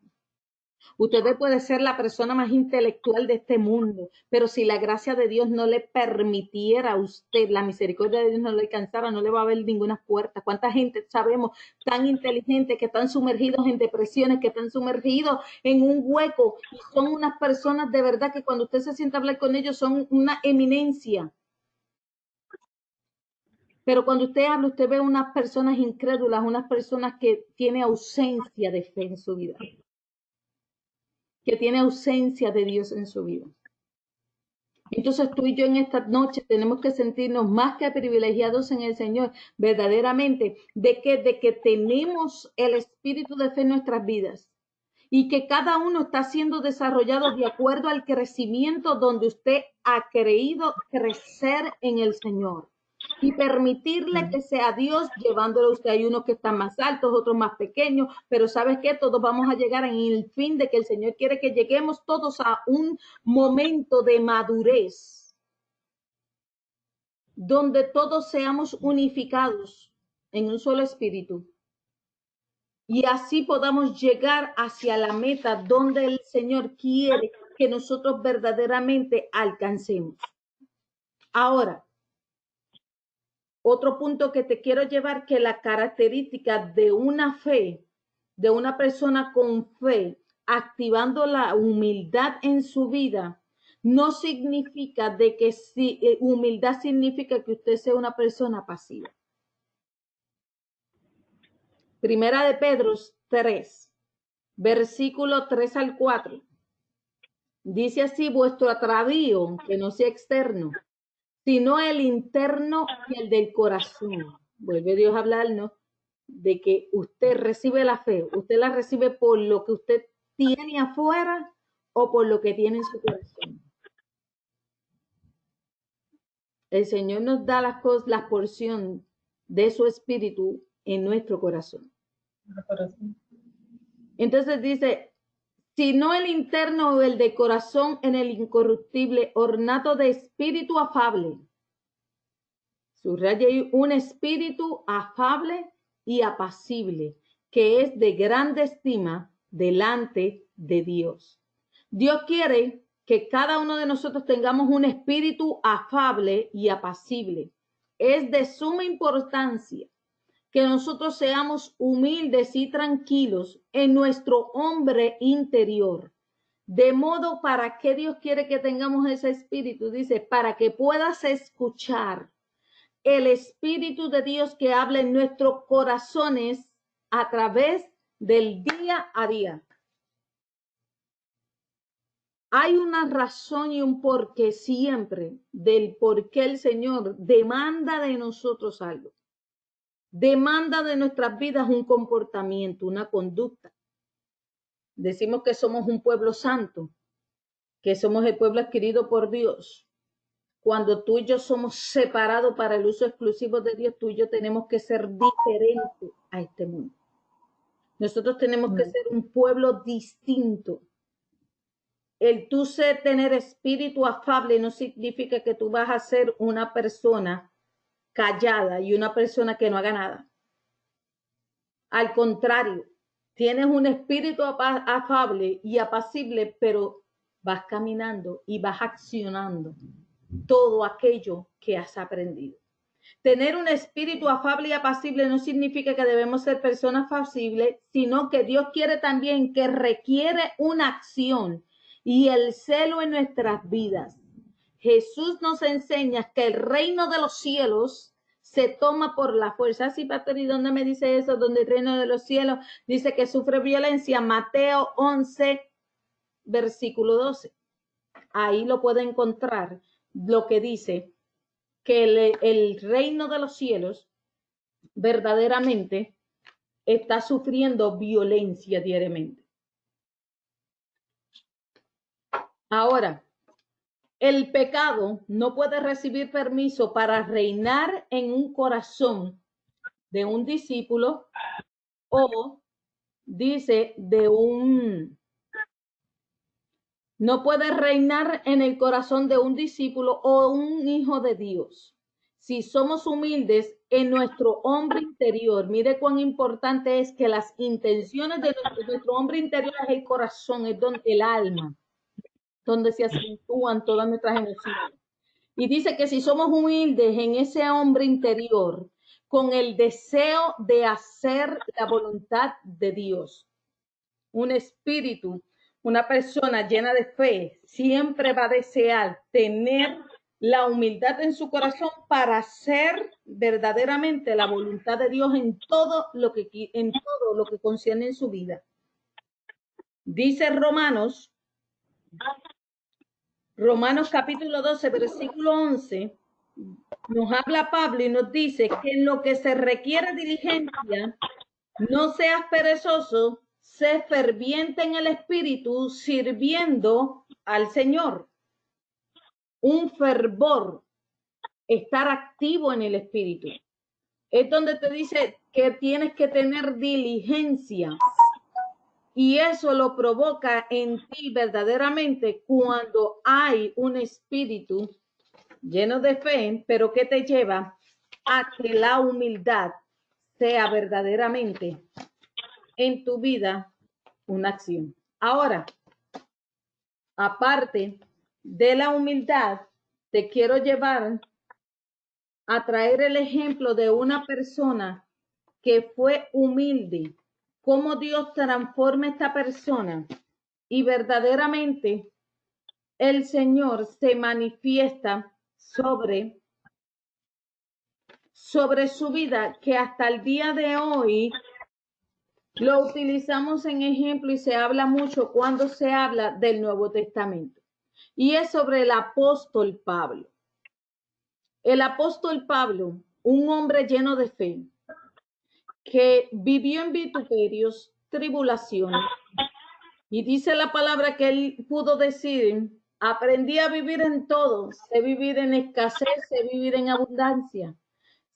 Usted puede ser la persona más intelectual de este mundo, pero si la gracia de Dios no le permitiera a usted, la misericordia de Dios no le alcanzara, no le va a abrir ninguna puerta. ¿Cuánta gente sabemos tan inteligente que están sumergidos en depresiones, que están sumergidos en un hueco y son unas personas de verdad que cuando usted se sienta a hablar con ellos son una eminencia? Pero cuando usted habla, usted ve unas personas incrédulas, unas personas que tienen ausencia de fe en su vida, que tiene ausencia de Dios en su vida. Entonces tú y yo en esta noche tenemos que sentirnos más que privilegiados en el Señor, verdaderamente, de que tenemos el espíritu de fe en nuestras vidas y que cada uno está siendo desarrollado de acuerdo al crecimiento donde usted ha creído crecer en el Señor. Y permitirle que sea Dios llevándolo a usted. Hay unos que están más altos, otros más pequeños, pero ¿sabes qué? Todos vamos a llegar en el fin de que el Señor quiere que lleguemos todos a un momento de madurez, donde todos seamos unificados en un solo espíritu. Y así podamos llegar hacia la meta donde el Señor quiere que nosotros verdaderamente alcancemos. Ahora, otro punto que te quiero llevar, que la característica de una fe, de una persona con fe, activando la humildad en su vida, no significa de que humildad significa que usted sea una persona pasiva. Primera de Pedro 3, versículo 3 al 4. Dice así: vuestro atavío, que no sea externo, sino el interno y el del corazón. Vuelve Dios a hablarnos de que usted recibe la fe, usted la recibe por lo que usted tiene afuera o por lo que tiene en su corazón. El Señor nos da las cosas, la porción de su espíritu en nuestro corazón. Entonces dice, sino el interno o el de corazón en el incorruptible, ornato de espíritu afable. Subraya ahí, un espíritu afable y apacible, que es de grande estima delante de Dios. Dios quiere que cada uno de nosotros tengamos un espíritu afable y apacible. Es de suma importancia que nosotros seamos humildes y tranquilos en nuestro hombre interior. De modo, ¿para qué Dios quiere que tengamos ese espíritu? Dice, para que puedas escuchar el Espíritu de Dios que habla en nuestros corazones a través del día a día. Hay una razón y un porqué siempre del por qué el Señor demanda de nosotros algo. Demanda de nuestras vidas un comportamiento, una conducta. Decimos que somos un pueblo santo, que somos el pueblo adquirido por Dios. Cuando tú y yo somos separados para el uso exclusivo de Dios, tú y yo tenemos que ser diferentes a este mundo. Nosotros tenemos que ser un pueblo distinto. El tú tener espíritu afable no significa que tú vas a ser una persona callada y una persona que no haga nada. Al contrario, tienes un espíritu afable y apacible, pero vas caminando y vas accionando todo aquello que has aprendido. Tener un espíritu afable y apacible no significa que debemos ser personas fáciles, sino que Dios quiere también que requiere una acción y el celo en nuestras vidas. Jesús nos enseña que el reino de los cielos se toma por la fuerza. Sí, pastor, ¿y dónde me dice eso? Donde el reino de los cielos dice que sufre violencia. Mateo 11, versículo 12. Ahí lo puede encontrar, lo que dice que el reino de los cielos verdaderamente está sufriendo violencia diariamente. Ahora, el pecado no puede recibir permiso para reinar en un corazón de un discípulo o, dice, no puede reinar en el corazón de un discípulo o un hijo de Dios. Si somos humildes en nuestro hombre interior, mire cuán importante es que las intenciones de nuestro hombre interior es el corazón, es donde el alma, donde se acentúan todas nuestras emociones. Y dice que si somos humildes en ese hombre interior, con el deseo de hacer la voluntad de Dios, un espíritu, una persona llena de fe, siempre va a desear tener la humildad en su corazón para hacer verdaderamente la voluntad de Dios en todo lo que concierne en su vida. Dice Romanos capítulo 12, versículo 11, nos habla Pablo y nos dice que en lo que se requiere diligencia, no seas perezoso, sé ferviente en el espíritu, sirviendo al Señor. Un fervor, estar activo en el espíritu. Es donde te dice que tienes que tener diligencia. Y eso lo provoca en ti verdaderamente cuando hay un espíritu lleno de fe, pero que te lleva a que la humildad sea verdaderamente en tu vida una acción. Ahora, aparte de la humildad, te quiero llevar a traer el ejemplo de una persona que fue humilde, cómo Dios transforma a esta persona y verdaderamente el Señor se manifiesta sobre su vida, que hasta el día de hoy lo utilizamos en ejemplo y se habla mucho cuando se habla del Nuevo Testamento. Y es sobre el apóstol Pablo. El apóstol Pablo, un hombre lleno de fe, que vivió en vituperios, tribulaciones, y dice la palabra que él pudo decir: aprendí a vivir en todo, sé vivir en escasez, sé vivir en abundancia,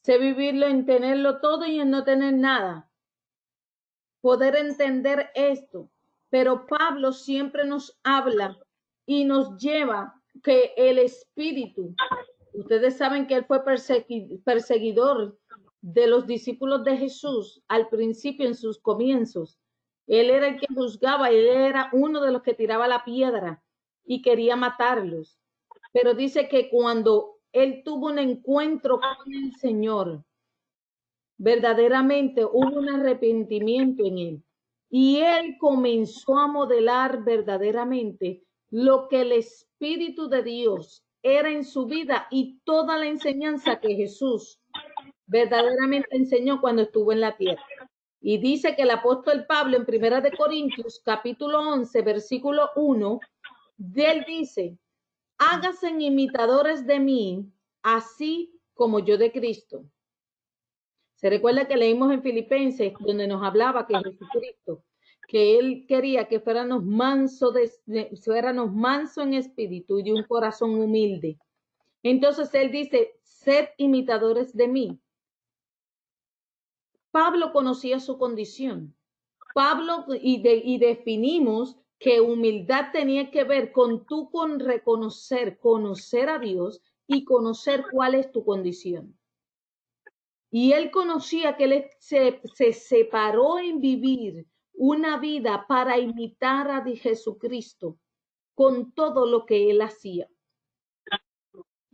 sé vivirlo en tenerlo todo y en no tener nada. Poder entender esto, pero Pablo siempre nos habla y nos lleva que el espíritu, ustedes saben que él fue perseguidor de los discípulos de Jesús al principio, en sus comienzos. Él era el que juzgaba, él era uno de los que tiraba la piedra y quería matarlos. Pero dice que cuando él tuvo un encuentro con el Señor, verdaderamente hubo un arrepentimiento en él. Y él comenzó a modelar verdaderamente lo que el Espíritu de Dios era en su vida y toda la enseñanza que Jesús verdaderamente enseñó cuando estuvo en la tierra. Y dice que el apóstol Pablo en 1 Corintios capítulo 11, versículo 1, de él dice: háganse imitadores de mí, así como yo de Cristo. Se recuerda que leímos en Filipenses, donde nos hablaba que Jesucristo, que él quería que fuéramos mansos en espíritu y de un corazón humilde. Entonces él dice: sed imitadores de mí. Pablo conocía su condición. Pablo, y definimos que humildad tenía que ver con conocer a Dios y conocer cuál es tu condición. Y él conocía que él se separó en vivir una vida para imitar a Jesucristo con todo lo que él hacía.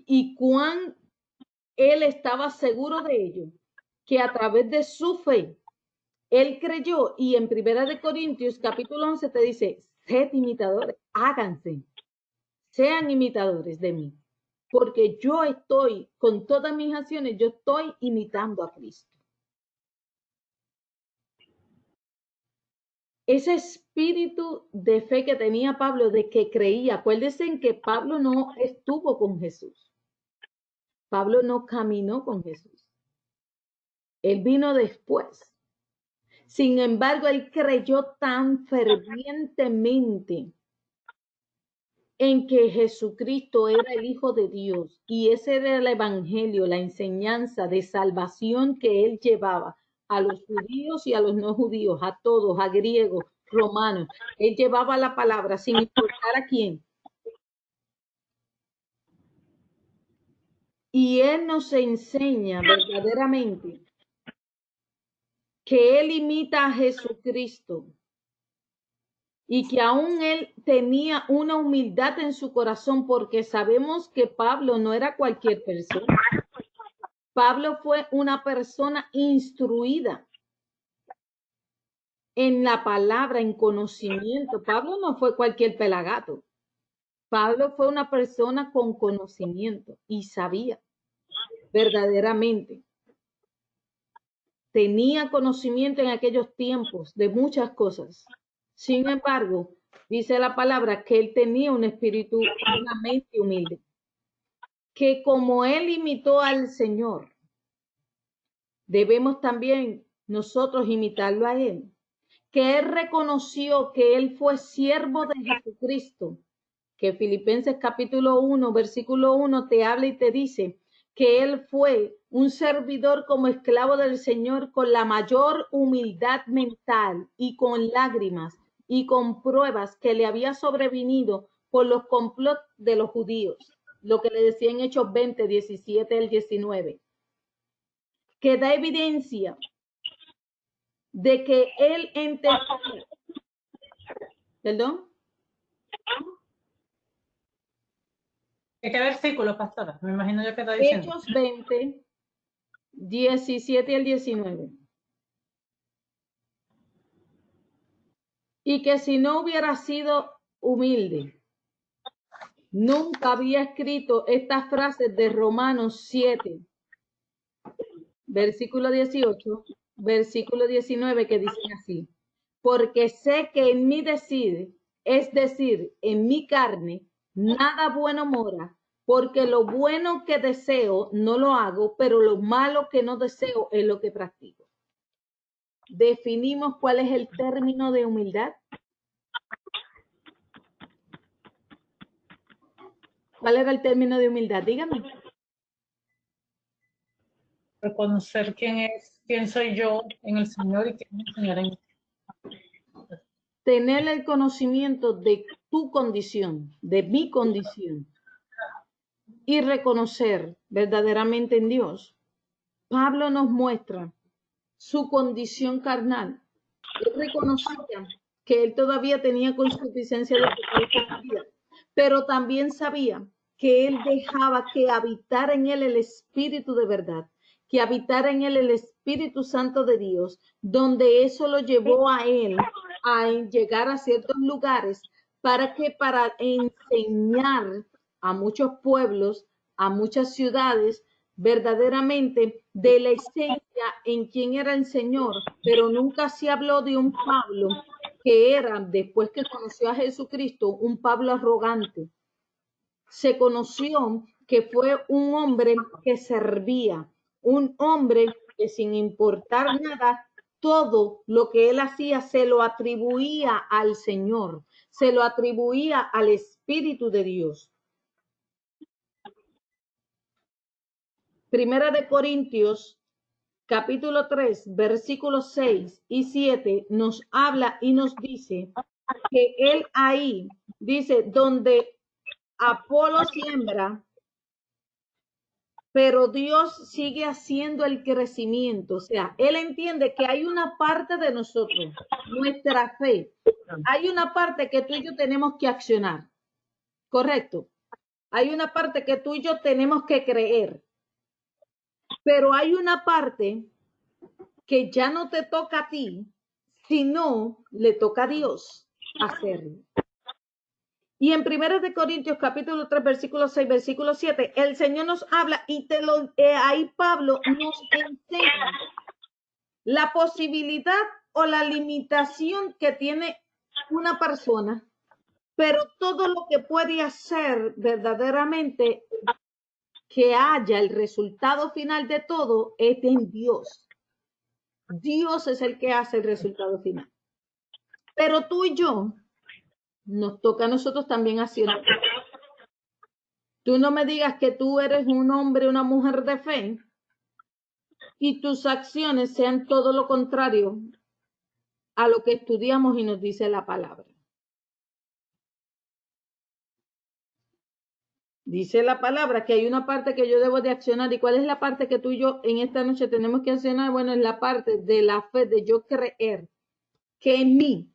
Y cuán él estaba seguro de ello, que a través de su fe, él creyó. Y en 1 Corintios capítulo 11 te dice: sed imitadores, háganse, sean imitadores de mí. porque yo estoy, con todas mis acciones, yo estoy imitando a Cristo. Ese espíritu de fe que tenía Pablo, de que creía, acuérdense en que Pablo no estuvo con Jesús. Pablo no caminó con Jesús. Él vino después. Sin embargo, él creyó tan fervientemente en que Jesucristo era el Hijo de Dios y ese era el evangelio, la enseñanza de salvación que él llevaba a los judíos y a los no judíos, a todos, a griegos, romanos. Él llevaba la palabra sin importar a quién. Y él nos enseña verdaderamente que él imita a Jesucristo y que aún él tenía una humildad en su corazón, porque sabemos que Pablo no era cualquier persona. Pablo fue una persona instruida en la palabra, en conocimiento. Pablo no fue cualquier pelagato. Pablo fue una persona con conocimiento y sabía verdaderamente. Tenía conocimiento en aquellos tiempos de muchas cosas. Sin embargo, dice la palabra que él tenía un espíritu, una mente humilde. Que como él imitó al Señor, debemos también nosotros imitarlo a él. Que él reconoció que él fue siervo de Jesucristo. Que Filipenses capítulo 1, versículo 1 te habla y te dice que él fue un servidor como esclavo del Señor con la mayor humildad mental y con lágrimas y con pruebas que le había sobrevenido por los complots de los judíos, lo que le decía en Hechos 20, 17 al 19, que da evidencia de que él entendió. ¿Perdón? ¿Qué versículo, pastora? Me imagino yo que está diciendo. Hechos 20, 17 al 19. Y que si no hubiera sido humilde, nunca había escrito estas frases de Romanos 7, versículo 18, versículo 19, que dicen así: porque sé que en mi decir, es decir, en mi carne, nada bueno mora, porque lo bueno que deseo no lo hago, pero lo malo que no deseo es lo que practico. ¿Definimos cuál es el término de humildad? ¿Cuál era el término de humildad? Dígame. Reconocer quién soy yo en el Señor y quién es el Señor en mí. Tener el conocimiento de tu condición, de mi condición, y reconocer verdaderamente en Dios. Pablo nos muestra su condición carnal. Él reconocía que él todavía tenía concupiscencia de pecado, pero también sabía que él dejaba que habitara en él el Espíritu de verdad, que habitara en él el Espíritu Santo de Dios, donde eso lo llevó a él a llegar a ciertos lugares para enseñar a muchos pueblos, a muchas ciudades, verdaderamente de la esencia en quién era el Señor, pero nunca se habló de un Pablo que era, después que conoció a Jesucristo, un Pablo arrogante. Se conoció que fue un hombre que servía, un hombre que sin importar nada, todo lo que él hacía se lo atribuía al Señor, se lo atribuía al Espíritu de Dios. Primera de Corintios, capítulo 3, versículos 6 y 7, nos habla y nos dice que él ahí dice, donde Apolo siembra, pero Dios sigue haciendo el crecimiento. O sea, él entiende que hay una parte de nosotros, nuestra fe, hay una parte que tú y yo tenemos que accionar, ¿correcto? Hay una parte que tú y yo tenemos que creer, pero hay una parte que ya no te toca a ti, sino le toca a Dios hacerlo. Y en 1 Corintios capítulo 3, versículo 6, versículo 7, el Señor nos habla y ahí Pablo nos enseña la posibilidad o la limitación que tiene una persona, pero todo lo que puede hacer verdaderamente que haya el resultado final de todo es en Dios. Dios es el que hace el resultado final. Pero tú y yo, nos toca a nosotros también accionar. Tú no me digas que tú eres un hombre, una mujer de fe y tus acciones sean todo lo contrario a lo que estudiamos y nos dice la palabra. Dice la palabra que hay una parte que yo debo de accionar. ¿Y cuál es la parte que tú y yo en esta noche tenemos que accionar? Bueno, es la parte de la fe, de yo creer que en mí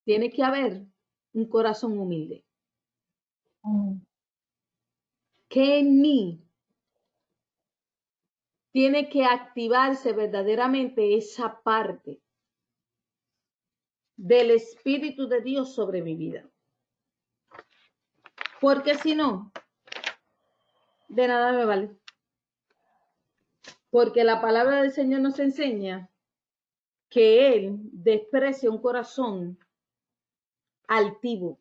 tiene que haber un corazón humilde. Que en mí tiene que activarse verdaderamente esa parte del Espíritu de Dios sobre mi vida. Porque si no, de nada me vale. Porque la palabra del Señor nos enseña que Él desprecia un corazón altivo.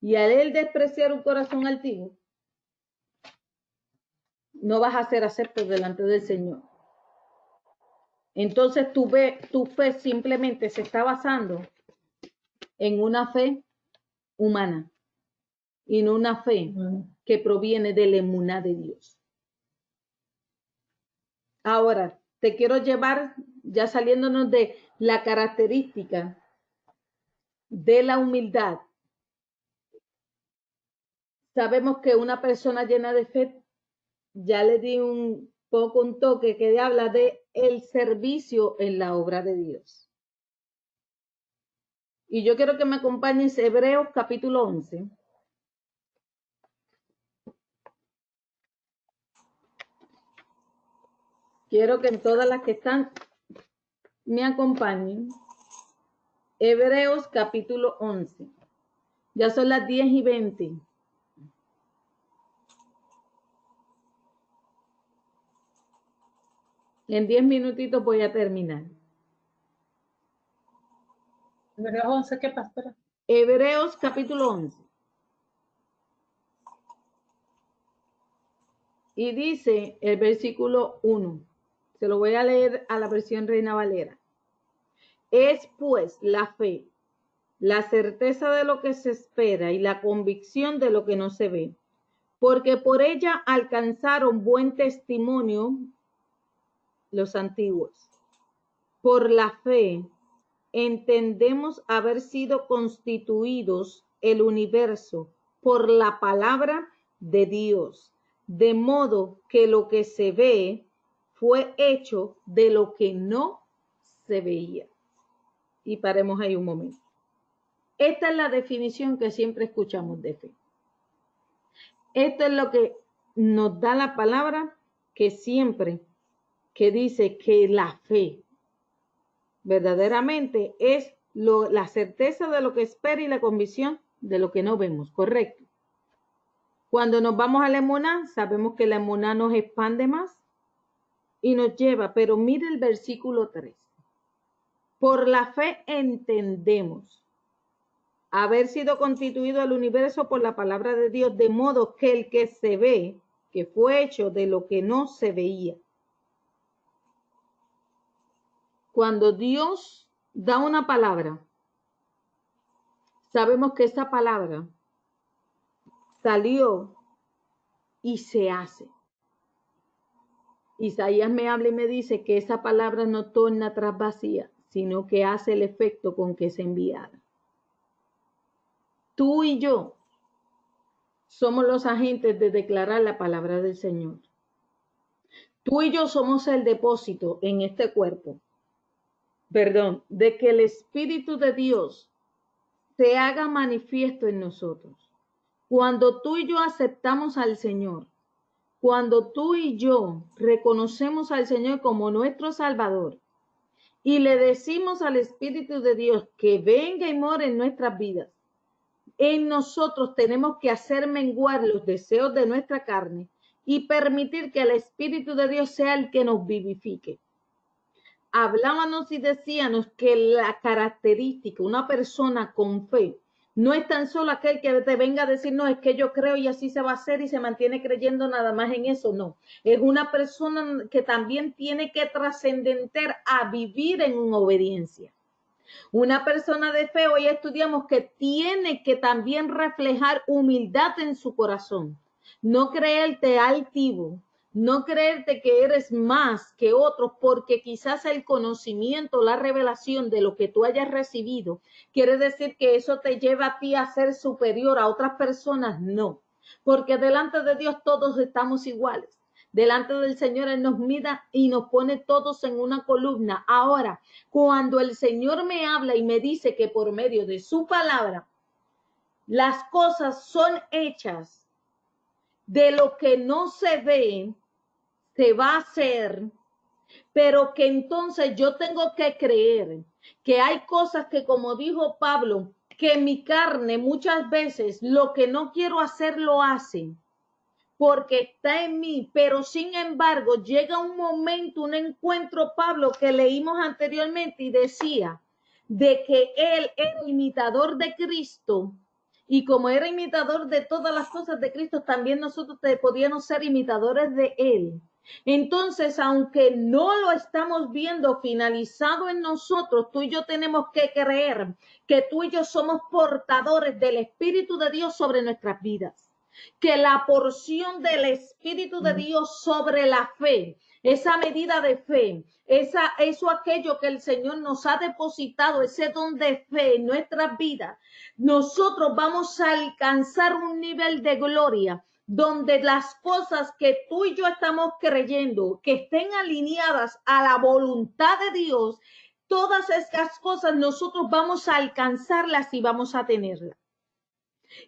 Y al Él despreciar un corazón altivo, no vas a ser acepto delante del Señor. Entonces tu fe simplemente se está basando en una fe humana y no una fe que proviene de la emuná de Dios. Ahora, te quiero llevar, ya saliéndonos de la característica de la humildad. Sabemos que una persona llena de fe, ya le di un poco un toque que habla de el servicio en la obra de Dios. Y yo quiero que me acompañes Hebreos capítulo 11. Quiero que todas las que están me acompañen. Hebreos capítulo 11. Ya son las 10:20. En 10 minutitos voy a terminar. Hebreos 11, ¿qué pastora? Hebreos capítulo 11. Y dice el versículo 1. Se lo voy a leer a la versión Reina Valera. Es pues la fe, la certeza de lo que se espera y la convicción de lo que no se ve, porque por ella alcanzaron buen testimonio los antiguos. Por la fe entendemos haber sido constituidos el universo por la palabra de Dios, de modo que lo que se ve fue hecho de lo que no se veía. Y paremos ahí un momento. Esta es la definición que siempre escuchamos de fe. Esto es lo que nos da la palabra que siempre que dice que la fe verdaderamente es la certeza de lo que espera y la convicción de lo que no vemos, correcto. Cuando nos vamos a la emuná, sabemos que la emuná nos expande más y nos lleva, pero mire el versículo 3. Por la fe entendemos haber sido constituido el universo por la palabra de Dios, de modo que el que se ve, que fue hecho de lo que no se veía. Cuando Dios da una palabra, sabemos que esa palabra salió y se hace. Isaías me habla y me dice que esa palabra no torna atrás vacía, sino que hace el efecto con que es enviada. Tú y yo somos los agentes de declarar la palabra del Señor. Tú y yo somos el depósito en este cuerpo, de que el Espíritu de Dios se haga manifiesto en nosotros. Cuando tú y yo aceptamos al Señor, cuando tú y yo reconocemos al Señor como nuestro Salvador y le decimos al Espíritu de Dios que venga y more en nuestras vidas, en nosotros tenemos que hacer menguar los deseos de nuestra carne y permitir que el Espíritu de Dios sea el que nos vivifique. Hablábamos y decíamos que la característica, una persona con fe, no es tan solo aquel que te venga a decir, no, es que yo creo y así se va a hacer y se mantiene creyendo nada más en eso, no. Es una persona que también tiene que trascender a vivir en obediencia. Una persona de fe, hoy estudiamos que tiene que también reflejar humildad en su corazón. No creerte altivo, no creerte que eres más que otros, porque quizás el conocimiento, la revelación de lo que tú hayas recibido, quiere decir que eso te lleva a ti a ser superior a otras personas. No, porque delante de Dios todos estamos iguales. Delante del Señor Él nos mira y nos pone todos en una columna. Ahora, cuando el Señor me habla y me dice que por medio de su palabra las cosas son hechas, de lo que no se ve, se va a hacer, pero que entonces yo tengo que creer que hay cosas que, como dijo Pablo, que mi carne muchas veces lo que no quiero hacer lo hace, porque está en mí, pero sin embargo llega un momento, un encuentro, Pablo, que leímos anteriormente y decía de que él era imitador de Cristo y como era imitador de todas las cosas de Cristo, también nosotros podíamos ser imitadores de él. Entonces, aunque no lo estamos viendo finalizado en nosotros, tú y yo tenemos que creer que tú y yo somos portadores del Espíritu de Dios sobre nuestras vidas. Que la porción del Espíritu de Dios sobre la fe, esa medida de fe, eso aquello que el Señor nos ha depositado, ese don de fe en nuestras vidas, nosotros vamos a alcanzar un nivel de gloria donde las cosas que tú y yo estamos creyendo, que estén alineadas a la voluntad de Dios, todas estas cosas nosotros vamos a alcanzarlas y vamos a tenerlas.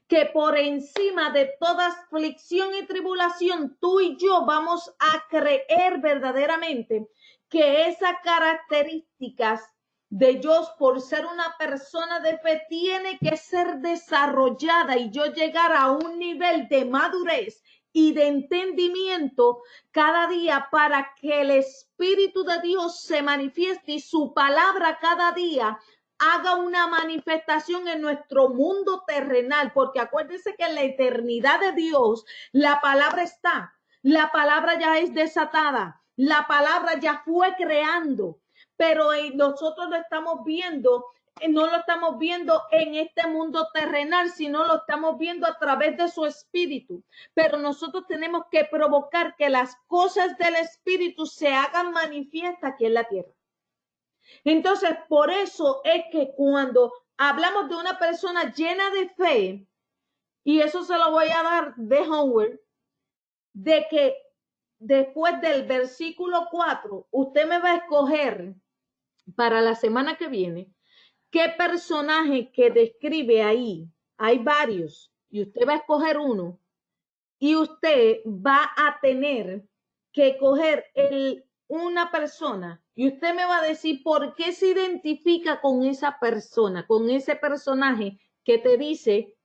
Que por encima de toda aflicción y tribulación, tú y yo vamos a creer verdaderamente que esas características de Dios, por ser una persona de fe, tiene que ser desarrollada y yo llegar a un nivel de madurez y de entendimiento cada día para que el Espíritu de Dios se manifieste y su palabra cada día haga una manifestación en nuestro mundo terrenal, porque acuérdense que en la eternidad de Dios la palabra está, la palabra ya es desatada, la palabra ya fue creando, pero nosotros lo estamos viendo, no lo estamos viendo en este mundo terrenal, sino lo estamos viendo a través de su espíritu. Pero nosotros tenemos que provocar que las cosas del espíritu se hagan manifiestas aquí en la tierra. Entonces, por eso es que cuando hablamos de una persona llena de fe, y eso se lo voy a dar de homework, de que después del versículo 4, usted me va a escoger para la semana que viene, qué personaje que describe ahí, hay varios, y usted va a escoger uno, y usted va a tener que coger una persona y usted me va a decir por qué se identifica con esa persona, con ese personaje que te dice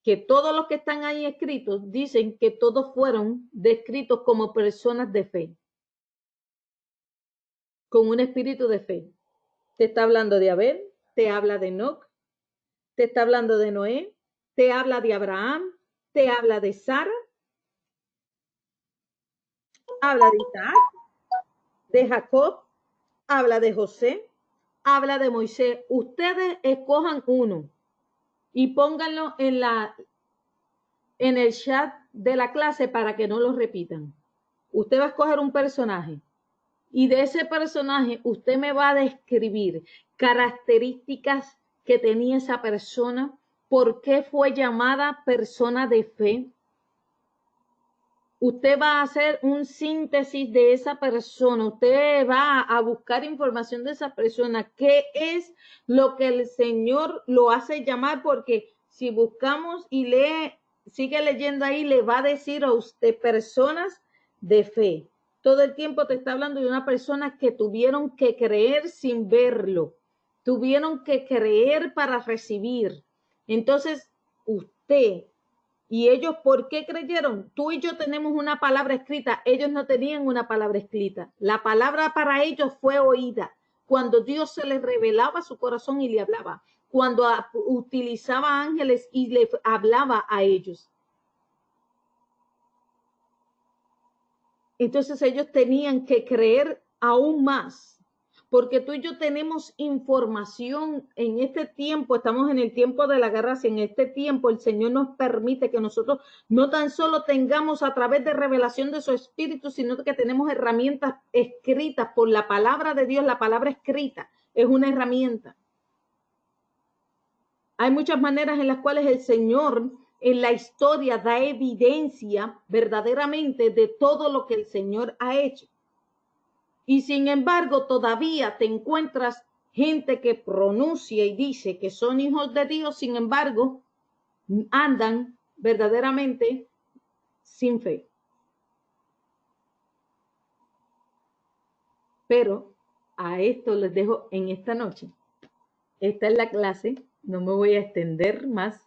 que todos los que están ahí escritos dicen que todos fueron descritos como personas de fe, con un espíritu de fe. Te está hablando de Abel, te habla de Enoc, te está hablando de Noé, te habla de Abraham, te habla de Sara, habla de Isaac, de Jacob, habla de José, habla de Moisés. Ustedes escojan uno y pónganlo en el chat de la clase para que no lo repitan. Usted va a escoger un personaje y de ese personaje usted me va a describir características que tenía esa persona, por qué fue llamada persona de fe. Usted va a hacer un síntesis de esa persona, usted va a buscar información de esa persona, qué es lo que el Señor lo hace llamar, porque si buscamos y lee, sigue leyendo ahí, le va a decir a usted personas de fe. todo el tiempo te está hablando de una persona que tuvieron que creer sin verlo, tuvieron que creer para recibir. Entonces, usted y ellos, ¿por qué creyeron? Tú y yo tenemos una palabra escrita, ellos no tenían una palabra escrita. La palabra para ellos fue oída. Cuando Dios se les revelaba su corazón y le hablaba, cuando utilizaba ángeles y le hablaba a ellos. Entonces ellos tenían que creer aún más, porque tú y yo tenemos información en este tiempo, estamos en el tiempo de la guerra, si en este tiempo el Señor nos permite que nosotros no tan solo tengamos a través de revelación de su Espíritu, sino que tenemos herramientas escritas por la palabra de Dios. La palabra escrita es una herramienta. Hay muchas maneras en las cuales el Señor en la historia da evidencia verdaderamente de todo lo que el Señor ha hecho. Y sin embargo, todavía te encuentras gente que pronuncia y dice que son hijos de Dios, sin embargo, andan verdaderamente sin fe. Pero a esto les dejo en esta noche. Esta es la clase, no me voy a extender más.